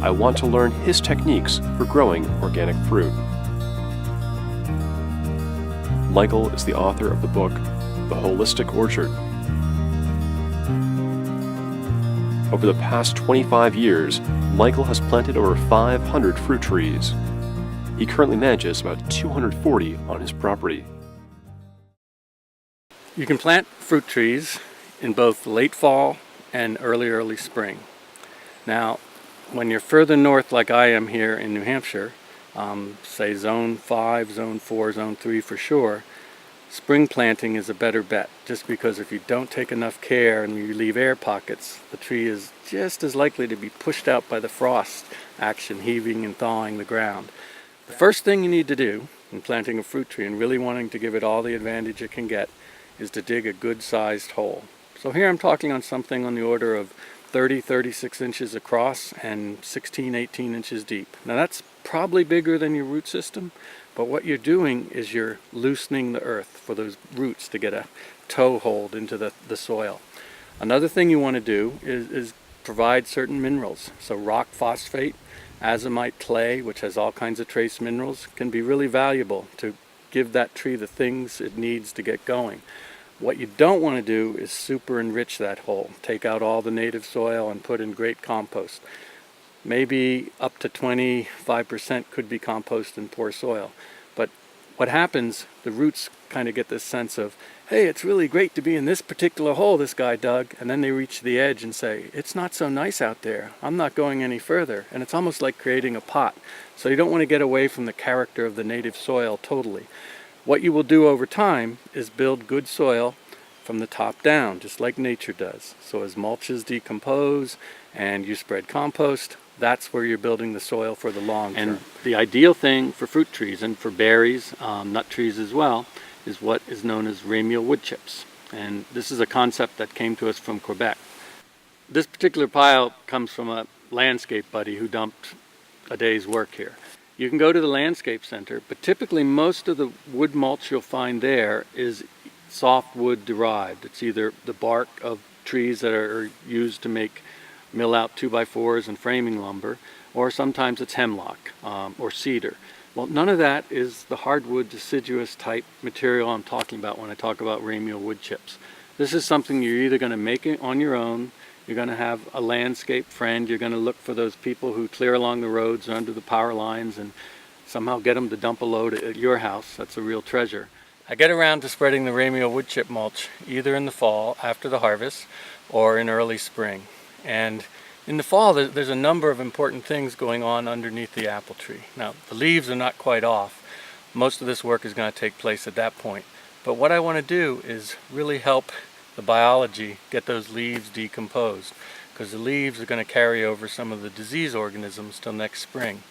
A: I want to learn his techniques for growing organic fruit. Michael is the author of the book, The Holistic Orchard. Over the past 25 years, Michael has planted over 500 fruit trees. He currently manages about 240 on his property.
P: You can plant fruit trees in both late fall and early spring. Now, when you're further north like I am here in New Hampshire, say zone 5, zone 4, zone 3 for sure, spring planting is a better bet, just because if you don't take enough care and you leave air pockets, the tree is just as likely to be pushed out by the frost action, heaving and thawing the ground. The first thing you need to do in planting a fruit tree and really wanting to give it all the advantage it can get is to dig a good sized hole. So here I'm talking on something on the order of 36 inches across and 18 inches deep. Now that's probably bigger than your root system, but what you're doing is you're loosening the earth for those roots to get a toehold into the soil. Another thing you want to do is provide certain minerals. So rock phosphate, azomite clay, which has all kinds of trace minerals, can be really valuable to give that tree the things it needs to get going. What you don't want to do is super enrich that hole. Take out all the native soil and put in great compost. Maybe up to 25% could be compost in poor soil. But what happens, the roots kind of get this sense of, hey, it's really great to be in this particular hole this guy dug, and then they reach the edge and say, it's not so nice out there. I'm not going any further. And it's almost like creating a pot. So you don't want to get away from the character of the native soil totally. What you will do over time is build good soil from the top down, just like nature does. So as mulches decompose and you spread compost, that's where you're building the soil for the long term. And the ideal thing for fruit trees and for berries, nut trees as well, is what is known as ramial wood chips. And this is a concept that came to us from Quebec. This particular pile comes from a landscape buddy who dumped a day's work here. You can go to the landscape center, but typically most of the wood mulch you'll find there is softwood derived. It's either the bark of trees that are used to make mill out 2x4s and framing lumber, or sometimes it's hemlock or cedar. Well, none of that is the hardwood deciduous type material I'm talking about when I talk about ramial wood chips. This is something you're either going to make it on your own, you're going to have a landscape friend, you're going to look for those people who clear along the roads or under the power lines and somehow get them to dump a load at your house. That's a real treasure. I get around to spreading the ramial wood chip mulch either in the fall after the harvest or in early spring. And in the fall, there's a number of important things going on underneath the apple tree. Now, the leaves are not quite off. Most of this work is going to take place at that point. But what I want to do is really help the biology get those leaves decomposed, because the leaves are going to carry over some of the disease organisms till next spring.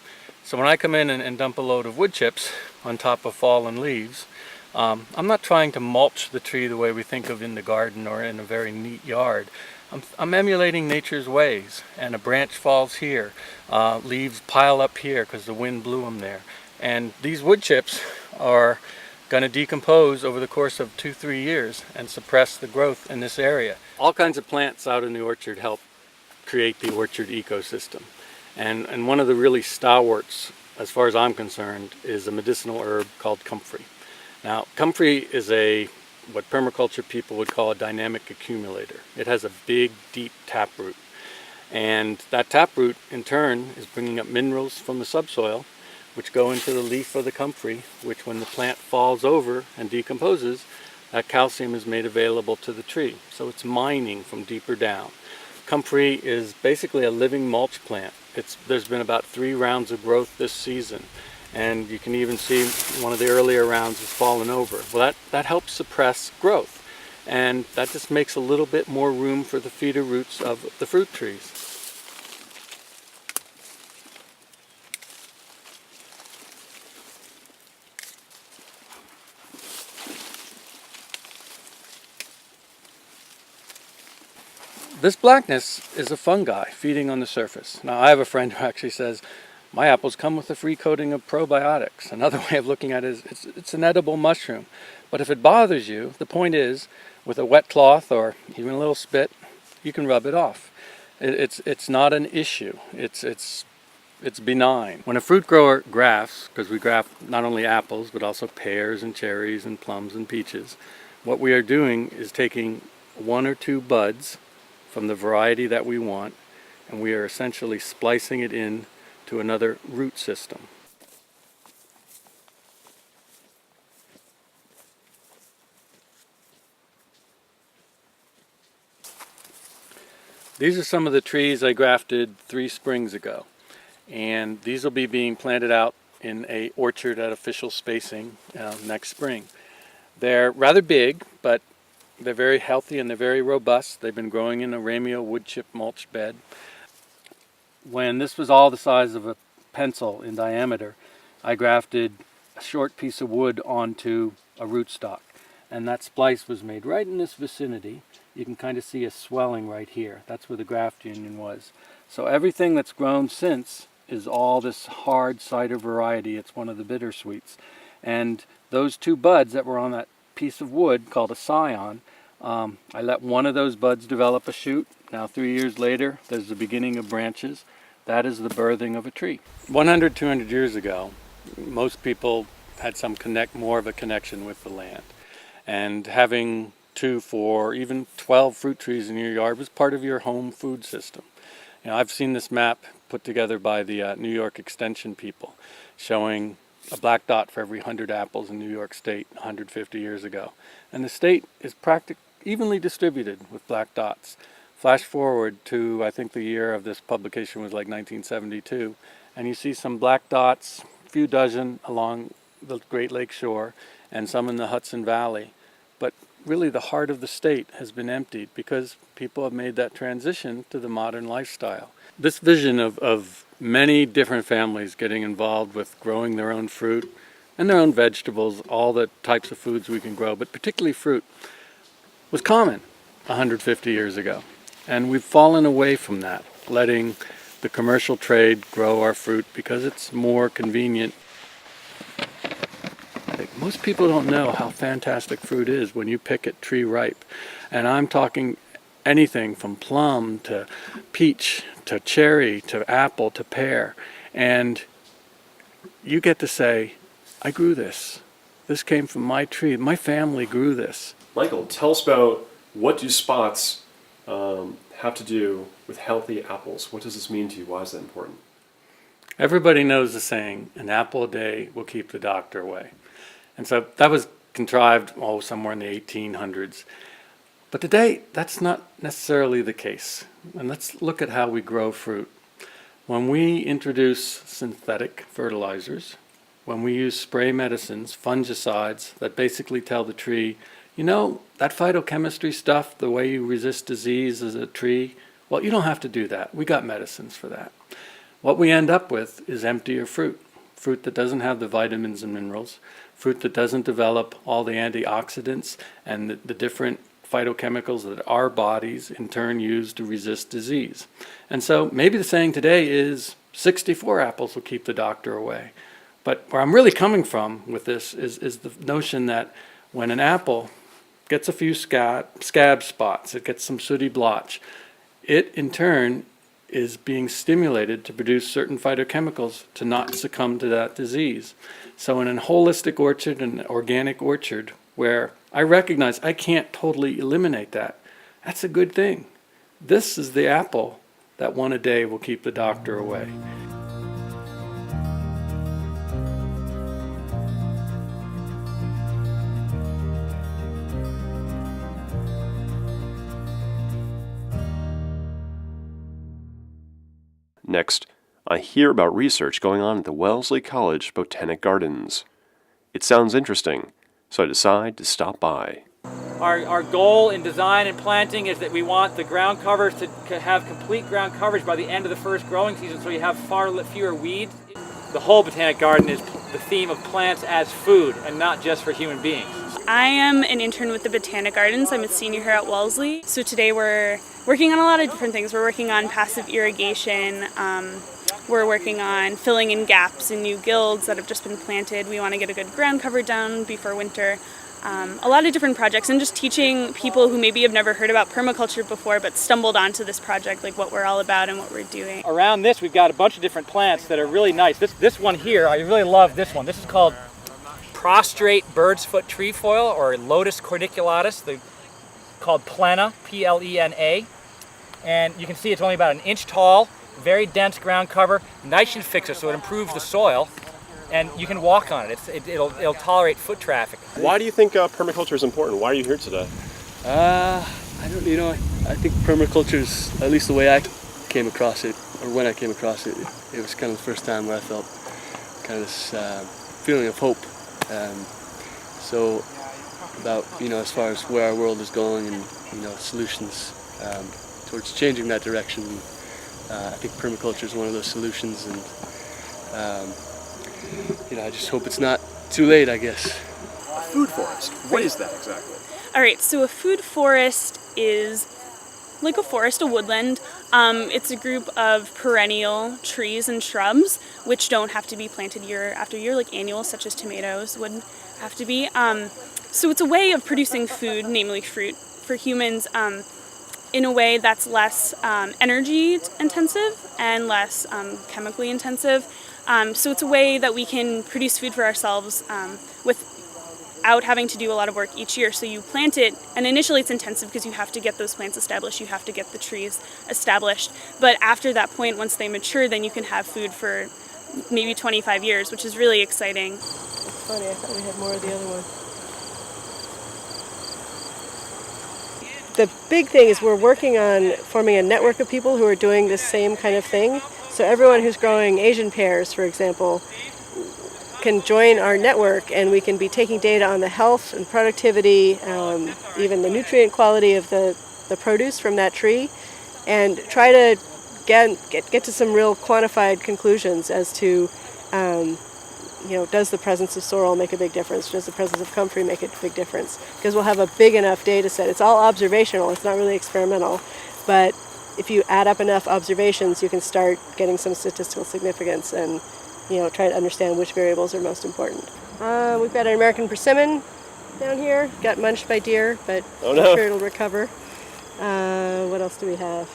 P: So when I come in and dump a load of wood chips on top of fallen leaves, I'm not trying to mulch the tree the way we think of in the garden or in a very neat yard. I'm emulating nature's ways, and a branch falls here, leaves pile up here because the wind blew them there. And these wood chips are going to decompose over the course of 2-3 years and suppress the growth in this area. All kinds of plants out in the orchard help create the orchard ecosystem. And one of the really stalwarts, as far as I'm concerned, is a medicinal herb called comfrey. Now, comfrey is what permaculture people would call a dynamic accumulator. It has a big, deep taproot. And that taproot, in turn, is bringing up minerals from the subsoil, which go into the leaf of the comfrey, which when the plant falls over and decomposes, that calcium is made available to the tree. So it's mining from deeper down. Comfrey is basically a living mulch plant. There's been about 3 rounds of growth this season. And you can even see one of the earlier rounds has fallen over. Well, that helps suppress growth. And that just makes a little bit more room for the feeder roots of the fruit trees. This blackness is a fungi feeding on the surface. Now, I have a friend who actually says, my apples come with a free coating of probiotics. Another way of looking at it is it's an edible mushroom. But if it bothers you, the point is, with a wet cloth or even a little spit, you can rub it off. It's not an issue. It's benign. When a fruit grower grafts, because we graft not only apples, but also pears and cherries and plums and peaches, what we are doing is taking 1 or 2 buds from the variety that we want, and we are essentially splicing it in to another root system. These are some of the trees I grafted 3 springs ago, and these will be being planted out in an orchard at official spacing next spring. They're rather big, but they're very healthy and they're very robust. They've been growing in a ramial wood chip mulch bed. When this was all the size of a pencil in diameter, I grafted a short piece of wood onto a rootstock, and that splice was made right in this vicinity. You can kind of see a swelling right here. That's where the graft union was. So everything that's grown since is all this hard cider variety. It's one of the bittersweets. And those 2 buds that were on that piece of wood called a scion, I let one of those buds develop a shoot. Now 3 years later, there's the beginning of branches. That is the birthing of a tree. 100, 200 years ago, most people had more of a connection with the land. And having 2, 4, even 12 fruit trees in your yard was part of your home food system. You know, I've seen this map put together by the New York Extension people, showing a black dot for every 100 apples in New York State 150 years ago. And the state is evenly distributed with black dots. Flash forward to, I think the year of this publication was like 1972, and you see some black dots, a few dozen along the Great Lake shore, and some in the Hudson Valley. But really the heart of the state has been emptied because people have made that transition to the modern lifestyle. This vision of many different families getting involved with growing their own fruit and their own vegetables, all the types of foods we can grow, but particularly fruit, was common 150 years ago. And we've fallen away from that, letting the commercial trade grow our fruit because it's more convenient.
I: fantastic. Most people don't know how fantastic fruit is when you pick it tree ripe. And I'm talking anything from plum to peach to cherry to apple to pear. And you get to say, I grew this. This came from my tree. My family grew this.
A: Michael, tell us about what do spots have to do with healthy apples? What does this mean to you? Why is that important?
I: Everybody knows the saying, an apple a day will keep the doctor away. And so that was contrived, somewhere in the 1800s. But today, that's not necessarily the case. And let's look at how we grow fruit. When we introduce synthetic fertilizers, when we use spray medicines, fungicides, that basically tell the tree, you know, that phytochemistry stuff, the way you resist disease as a tree, well, you don't have to do that. We got medicines for that. What we end up with is emptier fruit. Fruit that doesn't have the vitamins and minerals, fruit that doesn't develop all the antioxidants and the different phytochemicals that our bodies in turn use to resist disease. And so maybe the saying today is 64 apples will keep the doctor away. But where I'm really coming from with this is the notion that when an apple gets a few scab spots, it gets some sooty blotch, it in turn is being stimulated to produce certain phytochemicals to not succumb to that disease. So in a holistic orchard, an organic orchard, where I recognize I can't totally eliminate that, that's a good thing. This is the apple that one a day will keep the doctor away.
A: Next, I hear about research going on at the Wellesley College Botanic Gardens. It sounds interesting, so I decide to stop by.
J: Our goal in design and planting is that we want the ground covers to have complete ground coverage by the end of the first growing season, so you have far fewer weeds. The whole Botanic Garden is the theme of plants as food and not just for human beings.
K: I am an intern with the Botanic Gardens. I'm a senior here at Wellesley. So today we're working on a lot of different things. We're working on passive irrigation. We're working on filling in gaps in new guilds that have just been planted. We want to get a good ground cover down before winter. A lot of different projects, and just teaching people who maybe have never heard about permaculture before but stumbled onto this project, like what we're all about and what we're doing.
J: Around this we've got a bunch of different plants that are really nice. This one here, I really love this one. This is called prostrate bird's foot trefoil, or Lotus corniculatus, called Plena, P-L-E-N-A. And you can see it's only about an inch tall, very dense ground cover, nitrogen fixer, so it improves the soil. And you can walk on it. It'll tolerate foot traffic.
A: Why do you think permaculture is important? Why are you here today?
L: I think permaculture is, at least the way I came across it, or when I came across it, it was kind of the first time where I felt kind of this feeling of hope. So about, as far as where our world is going and, solutions towards changing that direction, I think permaculture is one of those solutions, and I just hope it's not too late, I guess.
A: A food forest. What is that exactly?
K: All right, so a food forest is like a forest, a woodland. It's a group of perennial trees and shrubs which don't have to be planted year after year, like annuals such as tomatoes would have to be. So it's a way of producing food, namely fruit, for humans in a way that's less energy intensive and less chemically intensive. So it's a way that we can produce food for ourselves without having to do a lot of work each year. So you plant it, and initially it's intensive because you have to get those plants established, you have to get the trees established. But after that point, once they mature, then you can have food for maybe 25 years, which is really exciting.
X: It's funny, I thought we had more of the other one. The big thing is we're working on forming a network of people who are doing this same kind of thing. So everyone who's growing Asian pears, for example, can join our network, and we can be taking data on the health and productivity, even the nutrient quality of the produce from that tree, and try to get to some real quantified conclusions as to, does the presence of sorrel make a big difference? Does the presence of comfrey make a big difference? Because we'll have a big enough data set. It's all observational. It's not really experimental, but if you add up enough observations, you can start getting some statistical significance and, try to understand which variables are most important. We've got an American persimmon down here. Got munched by deer, but
A: Oh, no.
X: I'm sure it'll recover. What else do we have?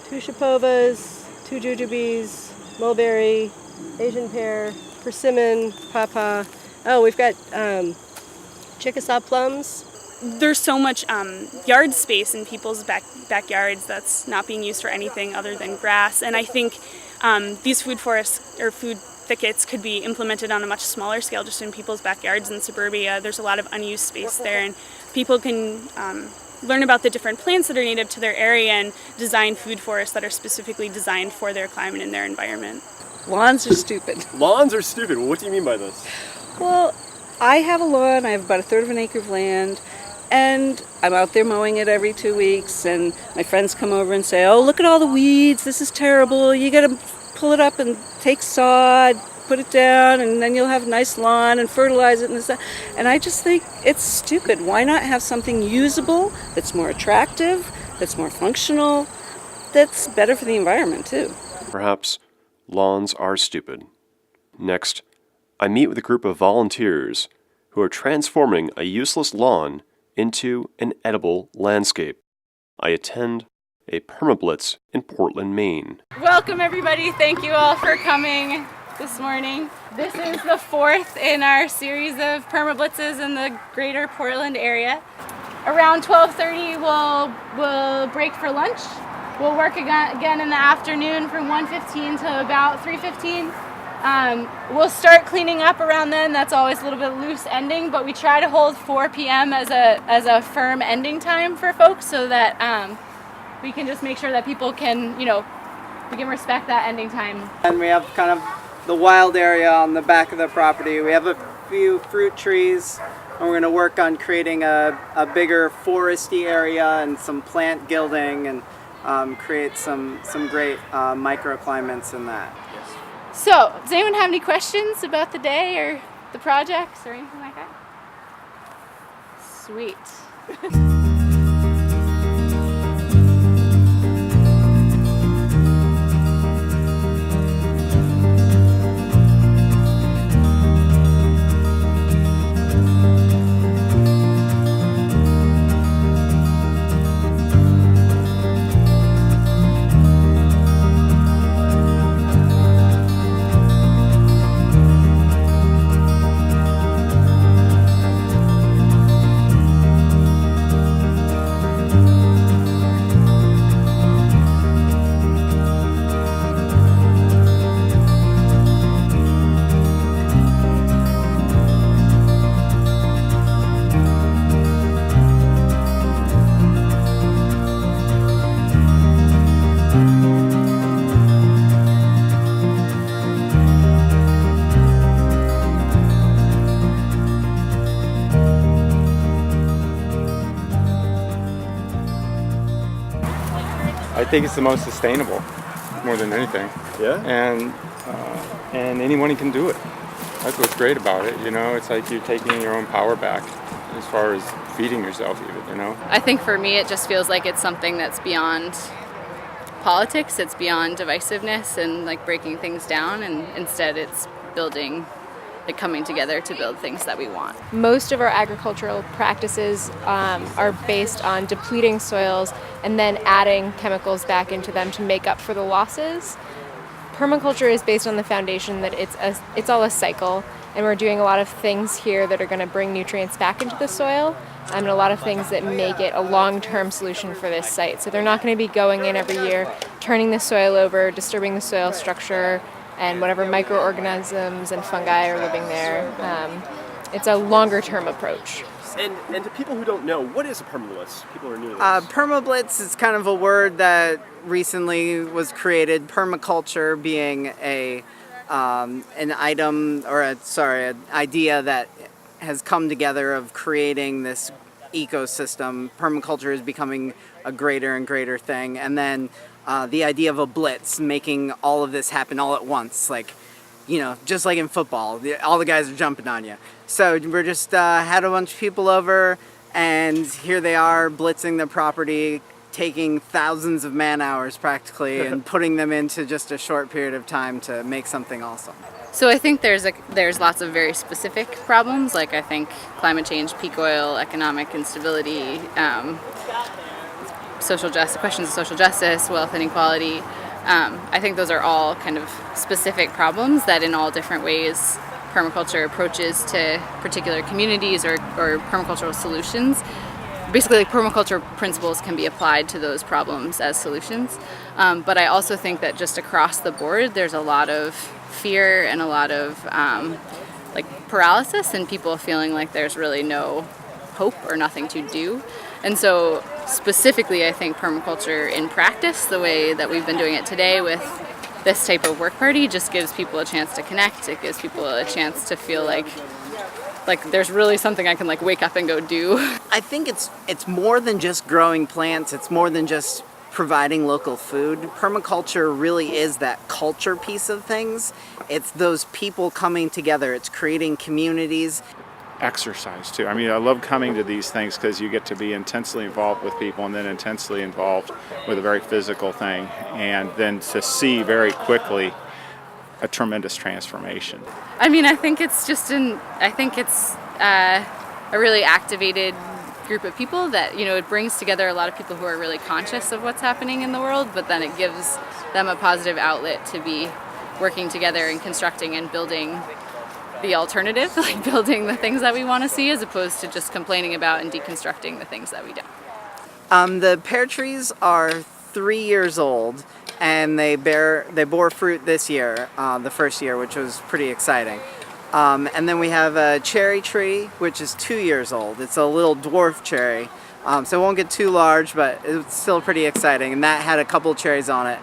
X: 2 Shapovas, 2 jujubes, mulberry, Asian pear, persimmon, pawpaw. Oh, we've got Chickasaw plums.
K: There's so much yard space in people's backyards that's not being used for anything other than grass. And I think these food forests or food thickets could be implemented on a much smaller scale just in people's backyards in suburbia. There's a lot of unused space there, and people can learn about the different plants that are native to their area and design food forests that are specifically designed for their climate and their environment.
C: Lawns are stupid.
A: Lawns are stupid. What do you mean by this?
C: Well, I have a lawn. I have about 1/3 of an acre of land, and I'm out there mowing it every 2 weeks, and my friends come over and say, oh, look at all the weeds. This is terrible. You got to pull it up and take sod, put it down, and then you'll have a nice lawn and fertilize it and this. And I just think it's stupid. Why not have something usable that's more attractive, that's more functional, that's better for the environment too?
A: Perhaps lawns are stupid. Next, I meet with a group of volunteers who are transforming a useless lawn into an edible landscape. I attend a permablitz in Portland, Maine.
F: Welcome everybody, thank you all for coming this morning. This is the 4th in our series of permablitzes in the greater Portland area. Around 12:30 we'll break for lunch. We'll work again in the afternoon from 1:15 to about 3:15. We'll start cleaning up around then. That's always a little bit loose ending, but we try to hold 4 p.m. as a firm ending time for folks so that we can just make sure that people can, we can respect that ending time.
M: And we have kind of the wild area on the back of the property. We have a few fruit trees, and we're going to work on creating a bigger foresty area and some plant gilding and create some great microclimates in that.
F: So, does anyone have any questions about the day or the projects or anything like that? Sweet.
G: I think it's the most sustainable, more than anything.
A: Yeah.
G: And anyone can do it. That's what's great about it. It's like you're taking your own power back as far as feeding yourself, even.
H: I think for me it just feels like it's something that's beyond politics, it's beyond divisiveness and like breaking things down, and instead it's building, like coming together to build things that we want.
N: Most of our agricultural practices are based on depleting soils and then adding chemicals back into them to make up for the losses. Permaculture is based on the foundation that it's all a cycle, and we're doing a lot of things here that are going to bring nutrients back into the soil, and a lot of things that make it a long-term solution for this site. So they're not going to be going in every year, turning the soil over, disturbing the soil structure, and whatever microorganisms and fungi are living there. It's a longer-term approach.
A: And to people who don't know, what is a permablitz? People are new to this.
M: Permablitz is kind of a word that recently was created. Permaculture being an idea that has come together of creating this ecosystem. Permaculture is becoming a greater and greater thing, and then the idea of a blitz, making all of this happen all at once, like, just like in football, all the guys are jumping on you. So we're just had a bunch of people over, and here they are blitzing the property, taking thousands of man hours practically and putting them into just a short period of time to make something awesome.
H: So I think there's lots of very specific problems, like I think climate change, peak oil, economic instability, questions of social justice, wealth inequality. I think those are all kind of specific problems that in all different ways permaculture approaches to particular communities or permacultural solutions. Basically, like, permaculture principles can be applied to those problems as solutions. But I also think that just across the board, there's a lot of fear and a lot of paralysis and people feeling like there's really no hope or nothing to do. And so specifically, I think permaculture in practice, the way that we've been doing it today with this type of work party, just gives people a chance to connect. It gives people a chance to feel like there's really something I can wake up and go do.
M: I think it's more than just growing plants. It's more than just providing local food. Permaculture really is that culture piece of things. It's those people coming together. It's creating communities.
O: Exercise too. I mean, I love coming to these things because you get to be intensely involved with people and then intensely involved with a very physical thing, and then to see very quickly a tremendous transformation.
H: I mean, I think it's a really activated group of people that, it brings together a lot of people who are really conscious of what's happening in the world, but then it gives them a positive outlet to be working together and constructing and building the alternative, building the things that we want to see, as opposed to just complaining about and deconstructing the things that we don't.
M: The pear trees are 3 years old, and they bore fruit this year, the first year, which was pretty exciting. And then we have a cherry tree, which is 2 years old. It's a little dwarf cherry, so it won't get too large, but it's still pretty exciting. And that had a couple cherries on it.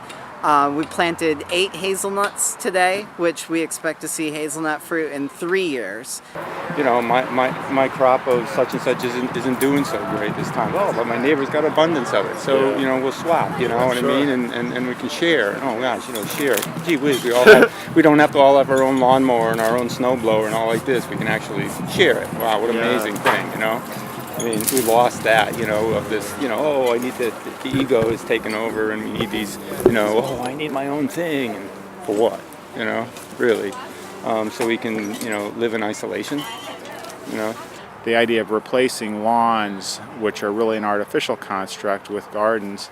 M: We planted 8 hazelnuts today, which we expect to see hazelnut fruit in 3 years.
Q: My crop of such and such isn't doing so great this time. Oh, but my neighbor's got abundance of it, so we'll swap. You know what I mean, and we can share. Oh gosh, share. Gee whiz, we don't have to all have our own lawnmower and our own snowblower and all like this. We can actually share it. Wow, what an amazing thing, I mean, we lost that, of this, I need the ego is taken over and we need these, I need my own thing. And for what, really? So we can, live in isolation,
O: The idea of replacing lawns, which are really an artificial construct, with gardens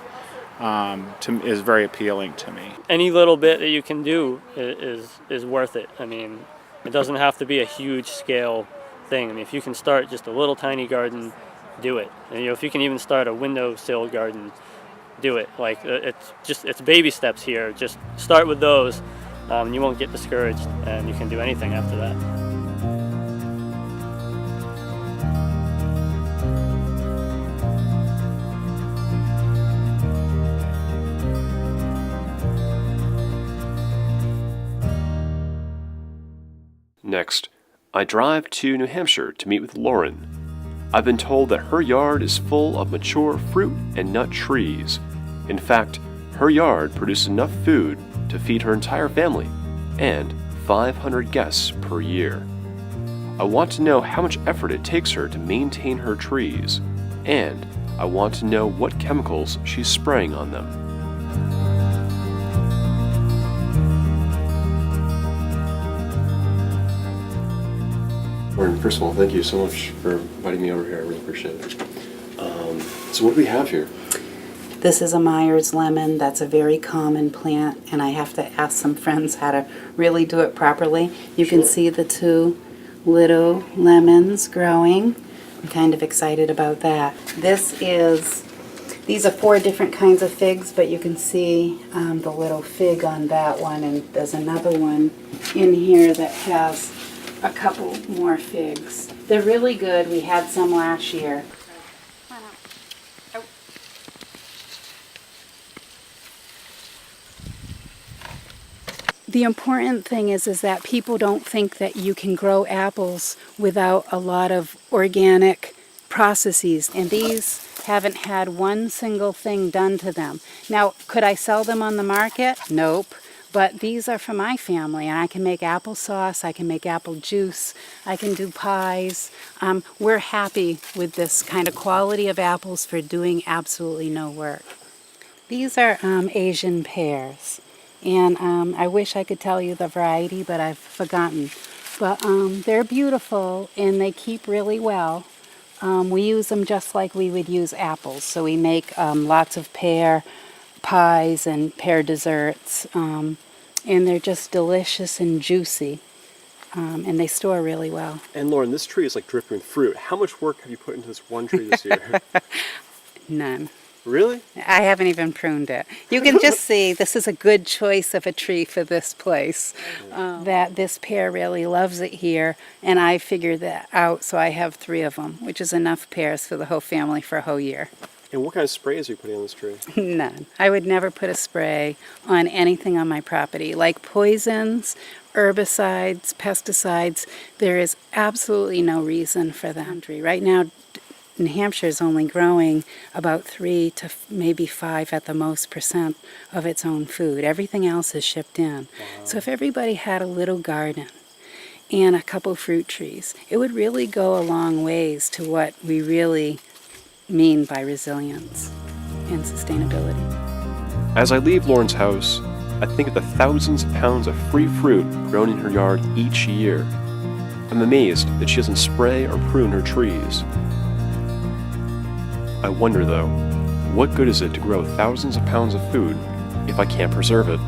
O: is very appealing to me.
R: Any little bit that you can do is worth it. I mean, it doesn't have to be a huge scale thing. I mean, if you can start just a little tiny garden, do it. And, if you can even start a windowsill garden, do it. It's baby steps here. Just start with those. You won't get discouraged, and you can do anything after that.
A: Next, I drive to New Hampshire to meet with Lauren. I've been told that her yard is full of mature fruit and nut trees. In fact, her yard produces enough food to feed her entire family and 500 guests per year. I want to know how much effort it takes her to maintain her trees, and I want to know what chemicals she's spraying on them. Lauren, first of all, thank you so much for inviting me over here. I really appreciate it. So what do we have here?
T: This is a Myers lemon. That's a very common plant, and I have to ask some friends how to really do it properly. You can see the 2 little lemons growing. I'm kind of excited about that. These are 4 different kinds of figs, but you can see the little fig on that one, and there's another one in here that has a couple more figs. They're really good. We had some last year.
U: The important thing is that people don't think that you can grow apples without a lot of organic processes. And these haven't had one single thing done to them. Now, could I sell them on the market? Nope. But these are for my family, and I can make applesauce, I can make apple juice, I can do pies. We're happy with this kind of quality of apples for doing absolutely no work. These are Asian pears, and I wish I could tell you the variety, but I've forgotten. But they're beautiful, and they keep really well. We use them just like we would use apples, so we make lots of pear pies and pear desserts, and they're just delicious and juicy, and they store really well.
A: And Lauren, this tree is like dripping with fruit. How much work have you put into this one tree this year?
U: None.
A: Really?
U: I haven't even pruned it. You can just see this is a good choice of a tree for this place. That this pear really loves it here, and I figured that out, so I have 3 of them, which is enough pears for the whole family for a whole year.
A: And what kind of sprays are you putting on this tree?
U: None. I would never put a spray on anything on my property. Like poisons, herbicides, pesticides, there is absolutely no reason for them. Right now, New Hampshire is only growing about 3 to maybe 5 at the most % of its own food. Everything else is shipped in. So if everybody had a little garden and a couple fruit trees, it would really go a long ways to what we really mean by resilience and sustainability.
A: As I leave Lauren's house, I think of the thousands of pounds of free fruit grown in her yard each year. I'm amazed that she doesn't spray or prune her trees. I wonder, though, what good is it to grow thousands of pounds of food if I can't preserve it?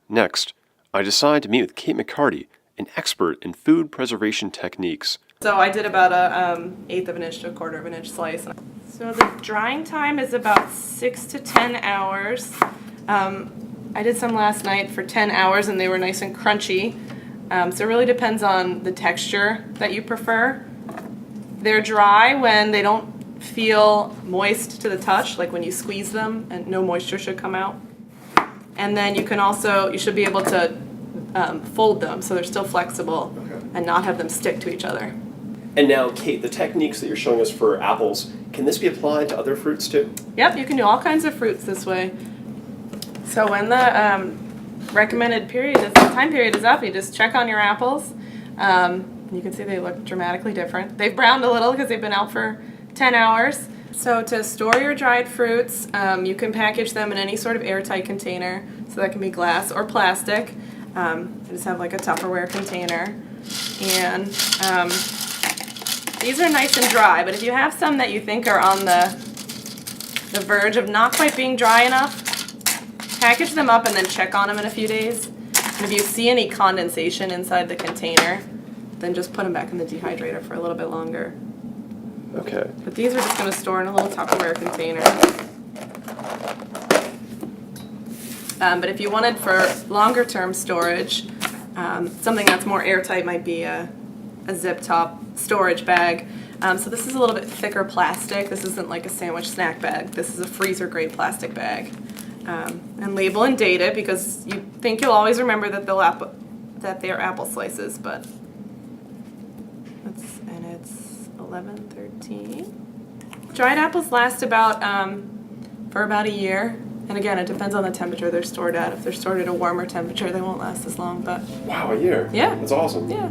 A: Next, I decide to meet with Kate McCarty, an expert in food preservation techniques.
D: So I did about a 1/8 of an inch to 1/4 of an inch slice. So the drying time is about 6 to 10 hours. I did some last night for 10 hours and they were nice and crunchy. So it really depends on the texture that you prefer. They're dry when they don't feel moist to the touch, like when you squeeze them and no moisture should come out. And then you should be able to fold them so they're still flexible and not have them stick to each other.
A: And now, Kate, the techniques that you're showing us for apples, can this be applied to other fruits too?
D: Yep, you can do all kinds of fruits this way. So when the recommended time period is up, you just check on your apples. You can see they look dramatically different. They've browned a little because they've been out for 10 hours. So to store your dried fruits, you can package them in any sort of airtight container. So that can be glass or plastic. I just have like a Tupperware container. And these are nice and dry, but if you have some that you think are on the verge of not quite being dry enough, package them up and then check on them in a few days. And if you see any condensation inside the container, then just put them back in the dehydrator for a little bit longer.
A: Okay.
D: But these are just going to store in a little Tupperware container. But if you wanted for longer term storage, something that's more airtight might be a zip top storage bag. So this is a little bit thicker plastic. This isn't like a sandwich snack bag. This is a freezer grade plastic bag. And label and date it because you think you'll always remember that they are apple slices, but it's 11/13. Dried apples last for about a year. And again, it depends on the temperature they're stored at. If they're stored at a warmer temperature, they won't last as long, but...
A: Wow, a year?
D: Yeah.
A: That's awesome.
D: Yeah.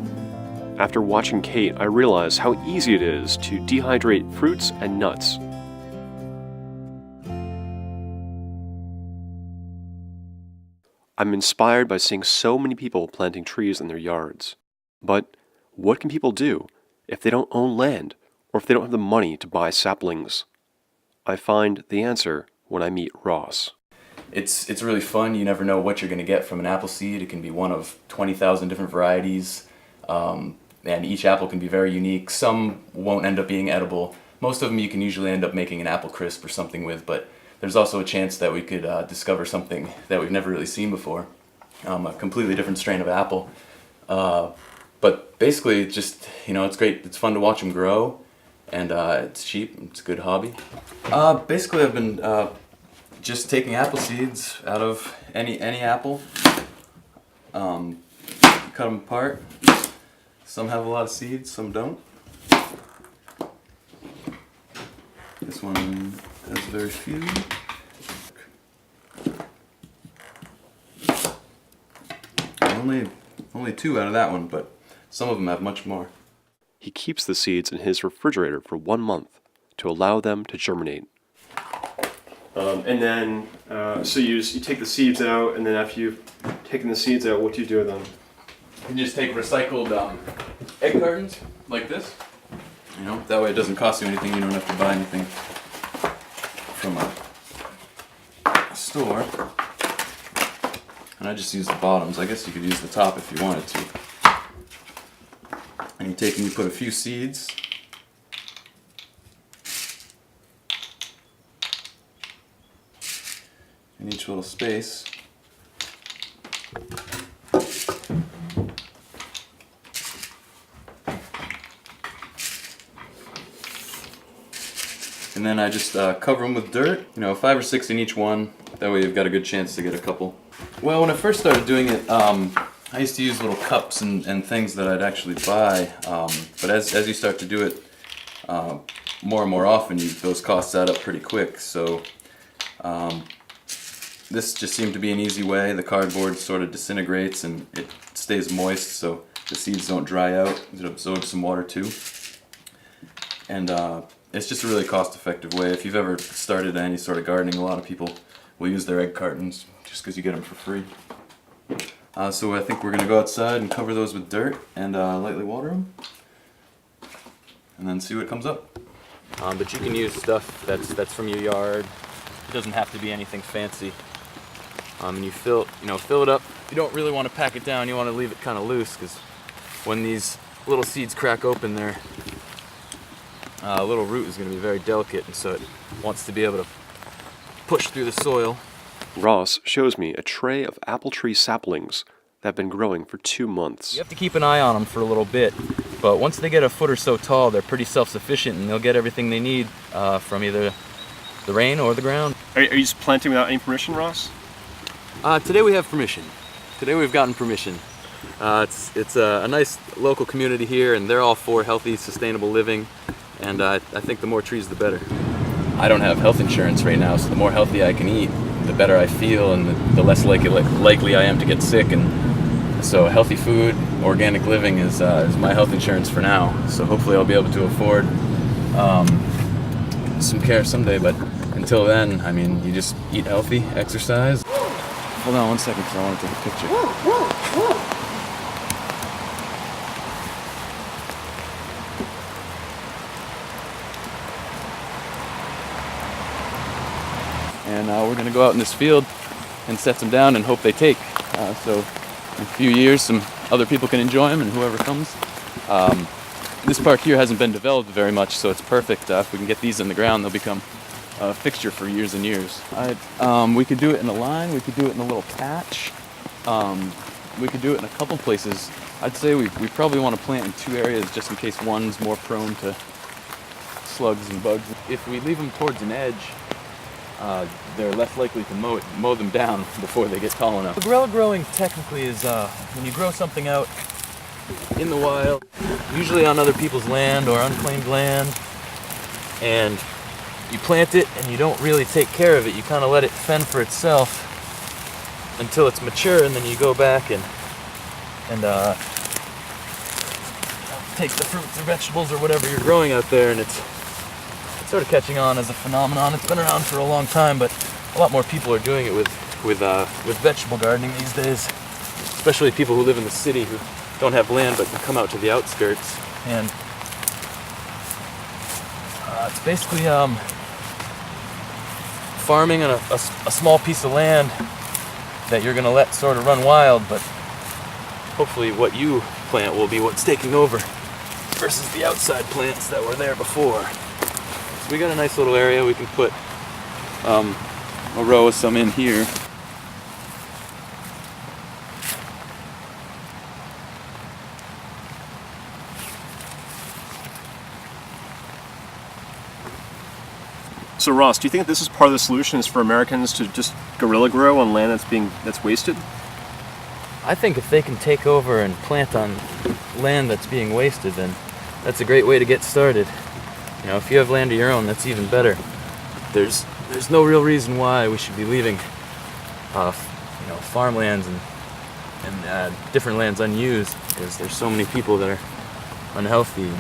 A: After watching Kate, I realized how easy it is to dehydrate fruits and nuts. I'm inspired by seeing so many people planting trees in their yards. But what can people do if they don't own land or if they don't have the money to buy saplings? I find the answer when I meet Ross.
S: It's really fun. You never know what you're going to get from an apple seed. It can be one of 20,000 different varieties, and each apple can be very unique. Some won't end up being edible. Most of them you can usually end up making an apple crisp or something with, but there's also a chance that we could discover something that we've never really seen before, a completely different strain of apple. But basically, just it's great. It's fun to watch them grow, and it's cheap. It's a good hobby. Basically, I've been just taking apple seeds out of any apple, cut them apart. Some have a lot of seeds, some don't. This one has very few. Only 2 out of that one, but some of them have much more.
A: He keeps the seeds in his refrigerator for 1 month. to allow them to germinate. And then, so you take the seeds out, and then after you've taken the seeds out, what do you do with them?
S: You just take recycled egg cartons like this. You know, that way it doesn't cost you anything. You don't have to buy anything from a store. And I just use the bottoms. I guess you could use the top if you wanted to. And you take and you put a few seeds. In each little space. And then I just cover them with dirt, 5 or 6 in each one. That way you've got a good chance to get a couple. Well, when I first started doing it, I used to use little cups and things that I'd actually buy. But as you start to do it more and more often, those costs add up pretty quick. So this just seemed to be an easy way. The cardboard sort of disintegrates and it stays moist, so the seeds don't dry out. It absorbs some water too. And it's just a really cost-effective way. If you've ever started any sort of gardening, a lot of people will use their egg cartons just because you get them for free. So I think we're going to go outside and cover those with dirt and lightly water them, and then see what comes up.
J: But you can use stuff that's from your yard. It doesn't have to be anything fancy. And you fill it up. You don't really want to pack it down. You want to leave it kind of loose, because when these little seeds crack open, their little root is going to be very delicate, and so it wants to be able to push through the soil.
A: Ross shows me a tray of apple tree saplings that have been growing for 2 months.
J: You have to keep an eye on them for a little bit, but once they get a foot or so tall, they're pretty self-sufficient, and they'll get everything they need from either the rain or the ground.
A: Are you just planting without any permission, Ross?
J: Today we have permission. Today we've gotten permission. It's a nice local community here, and they're all for healthy, sustainable living, and I think the more trees, the better.
S: I don't have health insurance right now, so the more healthy I can eat, the better I feel, and the less likely I am to get sick. And so healthy food, organic living is my health insurance for now. So hopefully I'll be able to afford some care someday, but until then, I mean, you just eat healthy, exercise. Hold on 1 second, because I want to take a picture. And we're going to go out in this field and set them down and hope they take. So in a few years, some other people can enjoy them, and whoever comes. This park here hasn't been developed very much, so it's perfect. If we can get these in the ground, they'll become a fixture for years and years. We could do it in a line, we could do it in a little patch, we could do it in a couple places. I'd say we probably want to plant in 2 areas just in case one's more prone to slugs and bugs. If we leave them towards an edge, they're less likely to mow them down before they get tall enough. Guerrilla growing technically is when you grow something out in the wild, usually on other people's land or unclaimed land, and you plant it and you don't really take care of it. You kind of let it fend for itself until it's mature, and then you go back and take the fruits or vegetables or whatever you're growing out there, and it's sort of catching on as a phenomenon. It's been around for a long time, but a lot more people are doing it with vegetable gardening these days, especially people who live in the city who don't have land but can come out to the outskirts. And it's basically farming on a small piece of land that you're going to let sort of run wild, but hopefully what you plant will be what's taking over versus the outside plants that were there before. So we got a nice little area. We can put a row of some in here.
A: So Ross, do you think that this is part of the solution is for Americans to just guerrilla grow on land that's wasted?
J: I think if they can take over and plant on land that's being wasted, then that's a great way to get started. You know, if you have land of your own, that's even better. There's no real reason why we should be leaving farmlands and different lands unused, because there's so many people that are unhealthy.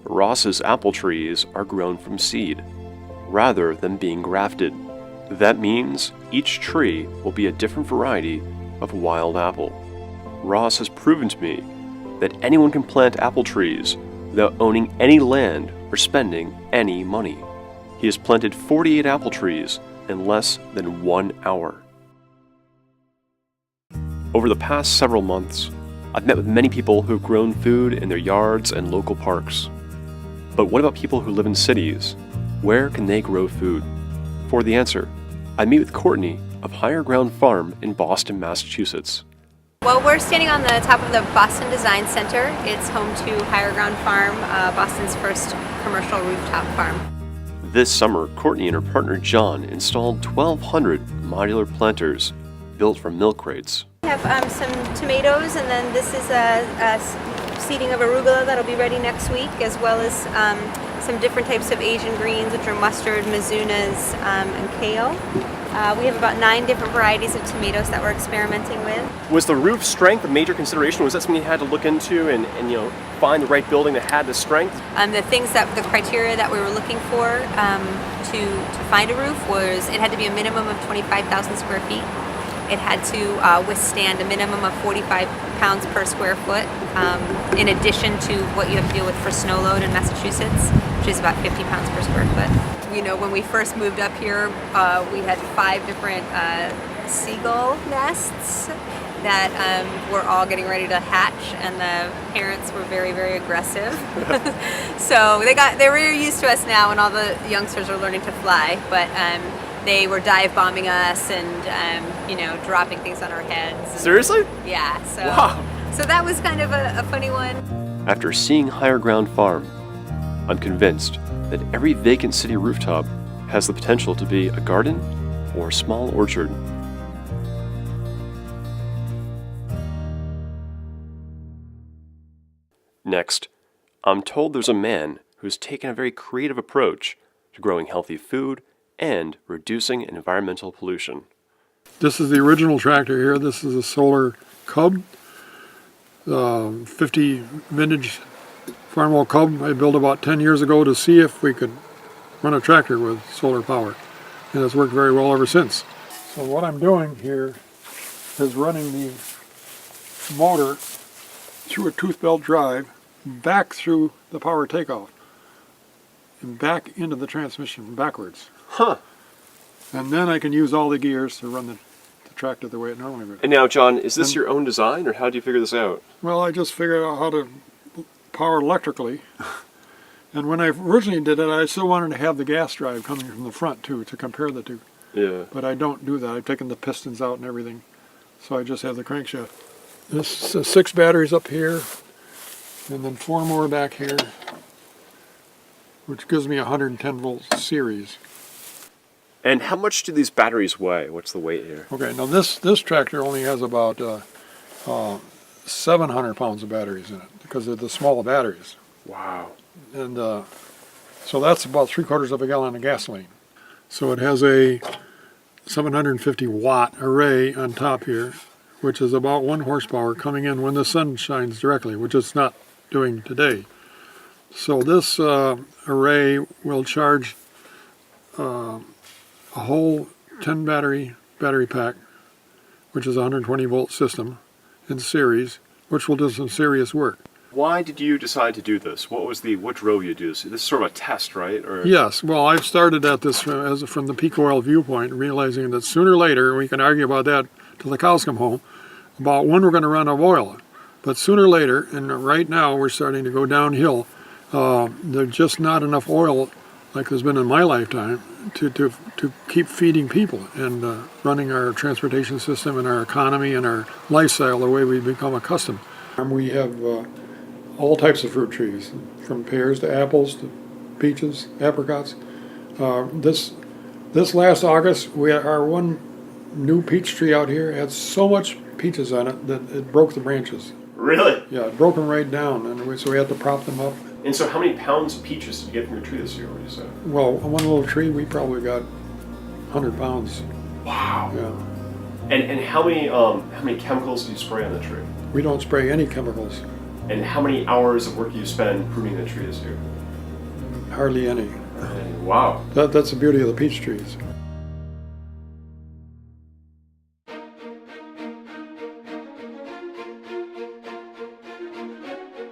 A: Ross's apple trees are grown from seed, rather than being grafted. That means each tree will be a different variety of wild apple. Ross has proven to me that anyone can plant apple trees without owning any land or spending any money. He has planted 48 apple trees in less than 1 hour. Over the past several months, I've met with many people who've grown food in their yards and local parks. But what about people who live in cities? Where can they grow food? For the answer, I meet with Courtney of Higher Ground Farm in Boston, Massachusetts.
B: Well, we're standing on the top of the Boston Design Center. It's home to Higher Ground Farm, Boston's first commercial rooftop farm.
A: This summer, Courtney and her partner John installed 1,200 modular planters built from milk crates.
B: We have some tomatoes, and then this is a seeding of arugula that'll be ready next week, as well as some different types of Asian greens, which are mustard, mizunas, and kale. We have about 9 different varieties of tomatoes that we're experimenting with.
A: Was the roof strength a major consideration? Was that something you had to look into and find the right building that had the strength?
B: The criteria that we were looking for to find a roof was it had to be a minimum of 25,000 square feet. It had to withstand a minimum of 45 pounds per square foot, in addition to what you have to deal with for snow load in Massachusetts, which is about 50 pounds per square foot. When we first moved up here, we had 5 different seagull nests that were all getting ready to hatch, and the parents were very, very aggressive. So they're very used to us now, and all the youngsters are learning to fly, but they were dive bombing us and dropping things on our heads.
A: Seriously?
B: Yeah. So
A: wow.
B: So that was kind of a funny one.
A: After seeing Higher Ground Farm, I'm convinced that every vacant city rooftop has the potential to be a garden or a small orchard. Next, I'm told there's a man who's taken a very creative approach to growing healthy food and reducing environmental pollution.
E: This is the original tractor here. This is a Solar Cub, 50 vintage Farnwell Cub I built about 10 years ago to see if we could run a tractor with solar power, and it's worked very well ever since. So what I'm doing here is running the motor through a tooth belt drive back through the power takeoff and back into the transmission backwards.
A: Huh.
E: And then I can use all the gears to run the tractor the way it normally would.
A: And now, John, is this your own design, or how do you figure this out?
E: Well, I just figured out how to power electrically. And when I originally did it, I still wanted to have the gas drive coming from the front too, to compare the two.
A: Yeah.
E: But I don't do that. I've taken the pistons out and everything. So I just have the crankshaft. This is 6 batteries up here, and then 4 more back here, which gives me a 110 volt series.
A: And how much do these batteries weigh? What's the weight here?
E: Okay, now this tractor only has about 700 pounds of batteries in it, because they're the smaller batteries.
A: Wow.
E: And so that's about 3/4 of a gallon of gasoline. So it has a 750 watt array on top here, which is about 1 horsepower coming in when the sun shines directly, which it's not doing today. So this array will charge a whole 10 battery pack, which is a 120 volt system in series, which will do some serious work.
A: Why did you decide to do this? What drove you to do this? This is sort of a test, right? Or...
E: Yes, well, I've started at this from the peak oil viewpoint, realizing that sooner or later, we can argue about that till the cows come home, about when we're going to run out of oil. But sooner or later, and right now we're starting to go downhill, there's just not enough oil, like there's been in my lifetime, to keep feeding people and running our transportation system and our economy and our lifestyle the way we've become accustomed. We have all types of fruit trees, from pears to apples to peaches, apricots. This last August, our one new peach tree out here had so much peaches on it that it broke the branches.
A: Really?
E: Yeah, it broke them right down, and so we had to prop them up.
A: And so how many pounds of peaches did you get from your tree this year, would you say?
E: Well, on one little tree, we probably got 100 pounds.
A: Wow.
E: Yeah.
A: And how many chemicals do you spray on the tree?
E: We don't spray any chemicals.
A: And how many hours of work do you spend pruning the tree this year?
E: Hardly any.
A: Wow.
E: That's the beauty of the peach trees.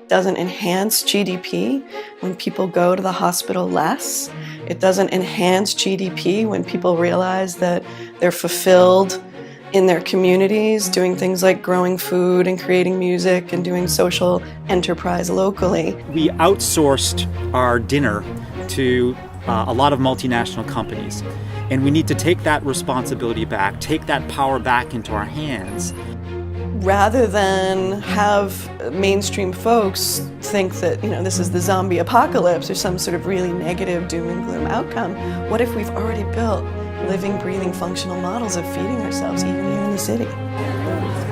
I: Doesn't enhance GDP when people go to the hospital less. It doesn't enhance GDP when people realize that they're fulfilled in their communities, doing things like growing food and creating music and doing social enterprise locally.
J: We outsourced our dinner to a lot of multinational companies, and we need to take that responsibility back, take that power back into our hands.
I: Rather than have mainstream folks think that, this is the zombie apocalypse or some sort of really negative doom and gloom outcome, what if we've already built living, breathing, functional models of feeding ourselves even here in the city?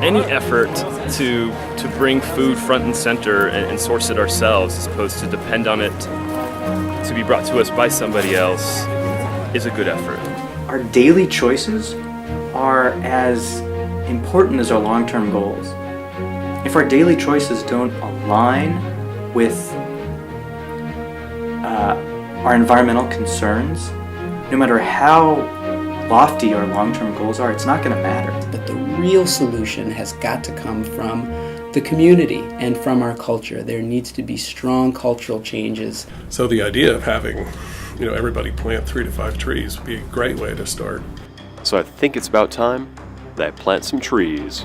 P: Any effort to bring food front and center and source it ourselves as opposed to depend on it to be brought to us by somebody else is a good effort.
V: Our daily choices are as important as our long-term goals. If our daily choices don't align with our environmental concerns, no matter how lofty our long-term goals are, it's not going to matter.
W: But the real solution has got to come from the community and from our culture. There needs to be strong cultural changes.
Y: So the idea of having, everybody plant 3 to 5 trees would be a great way to start.
A: So I think it's about time that I plant some trees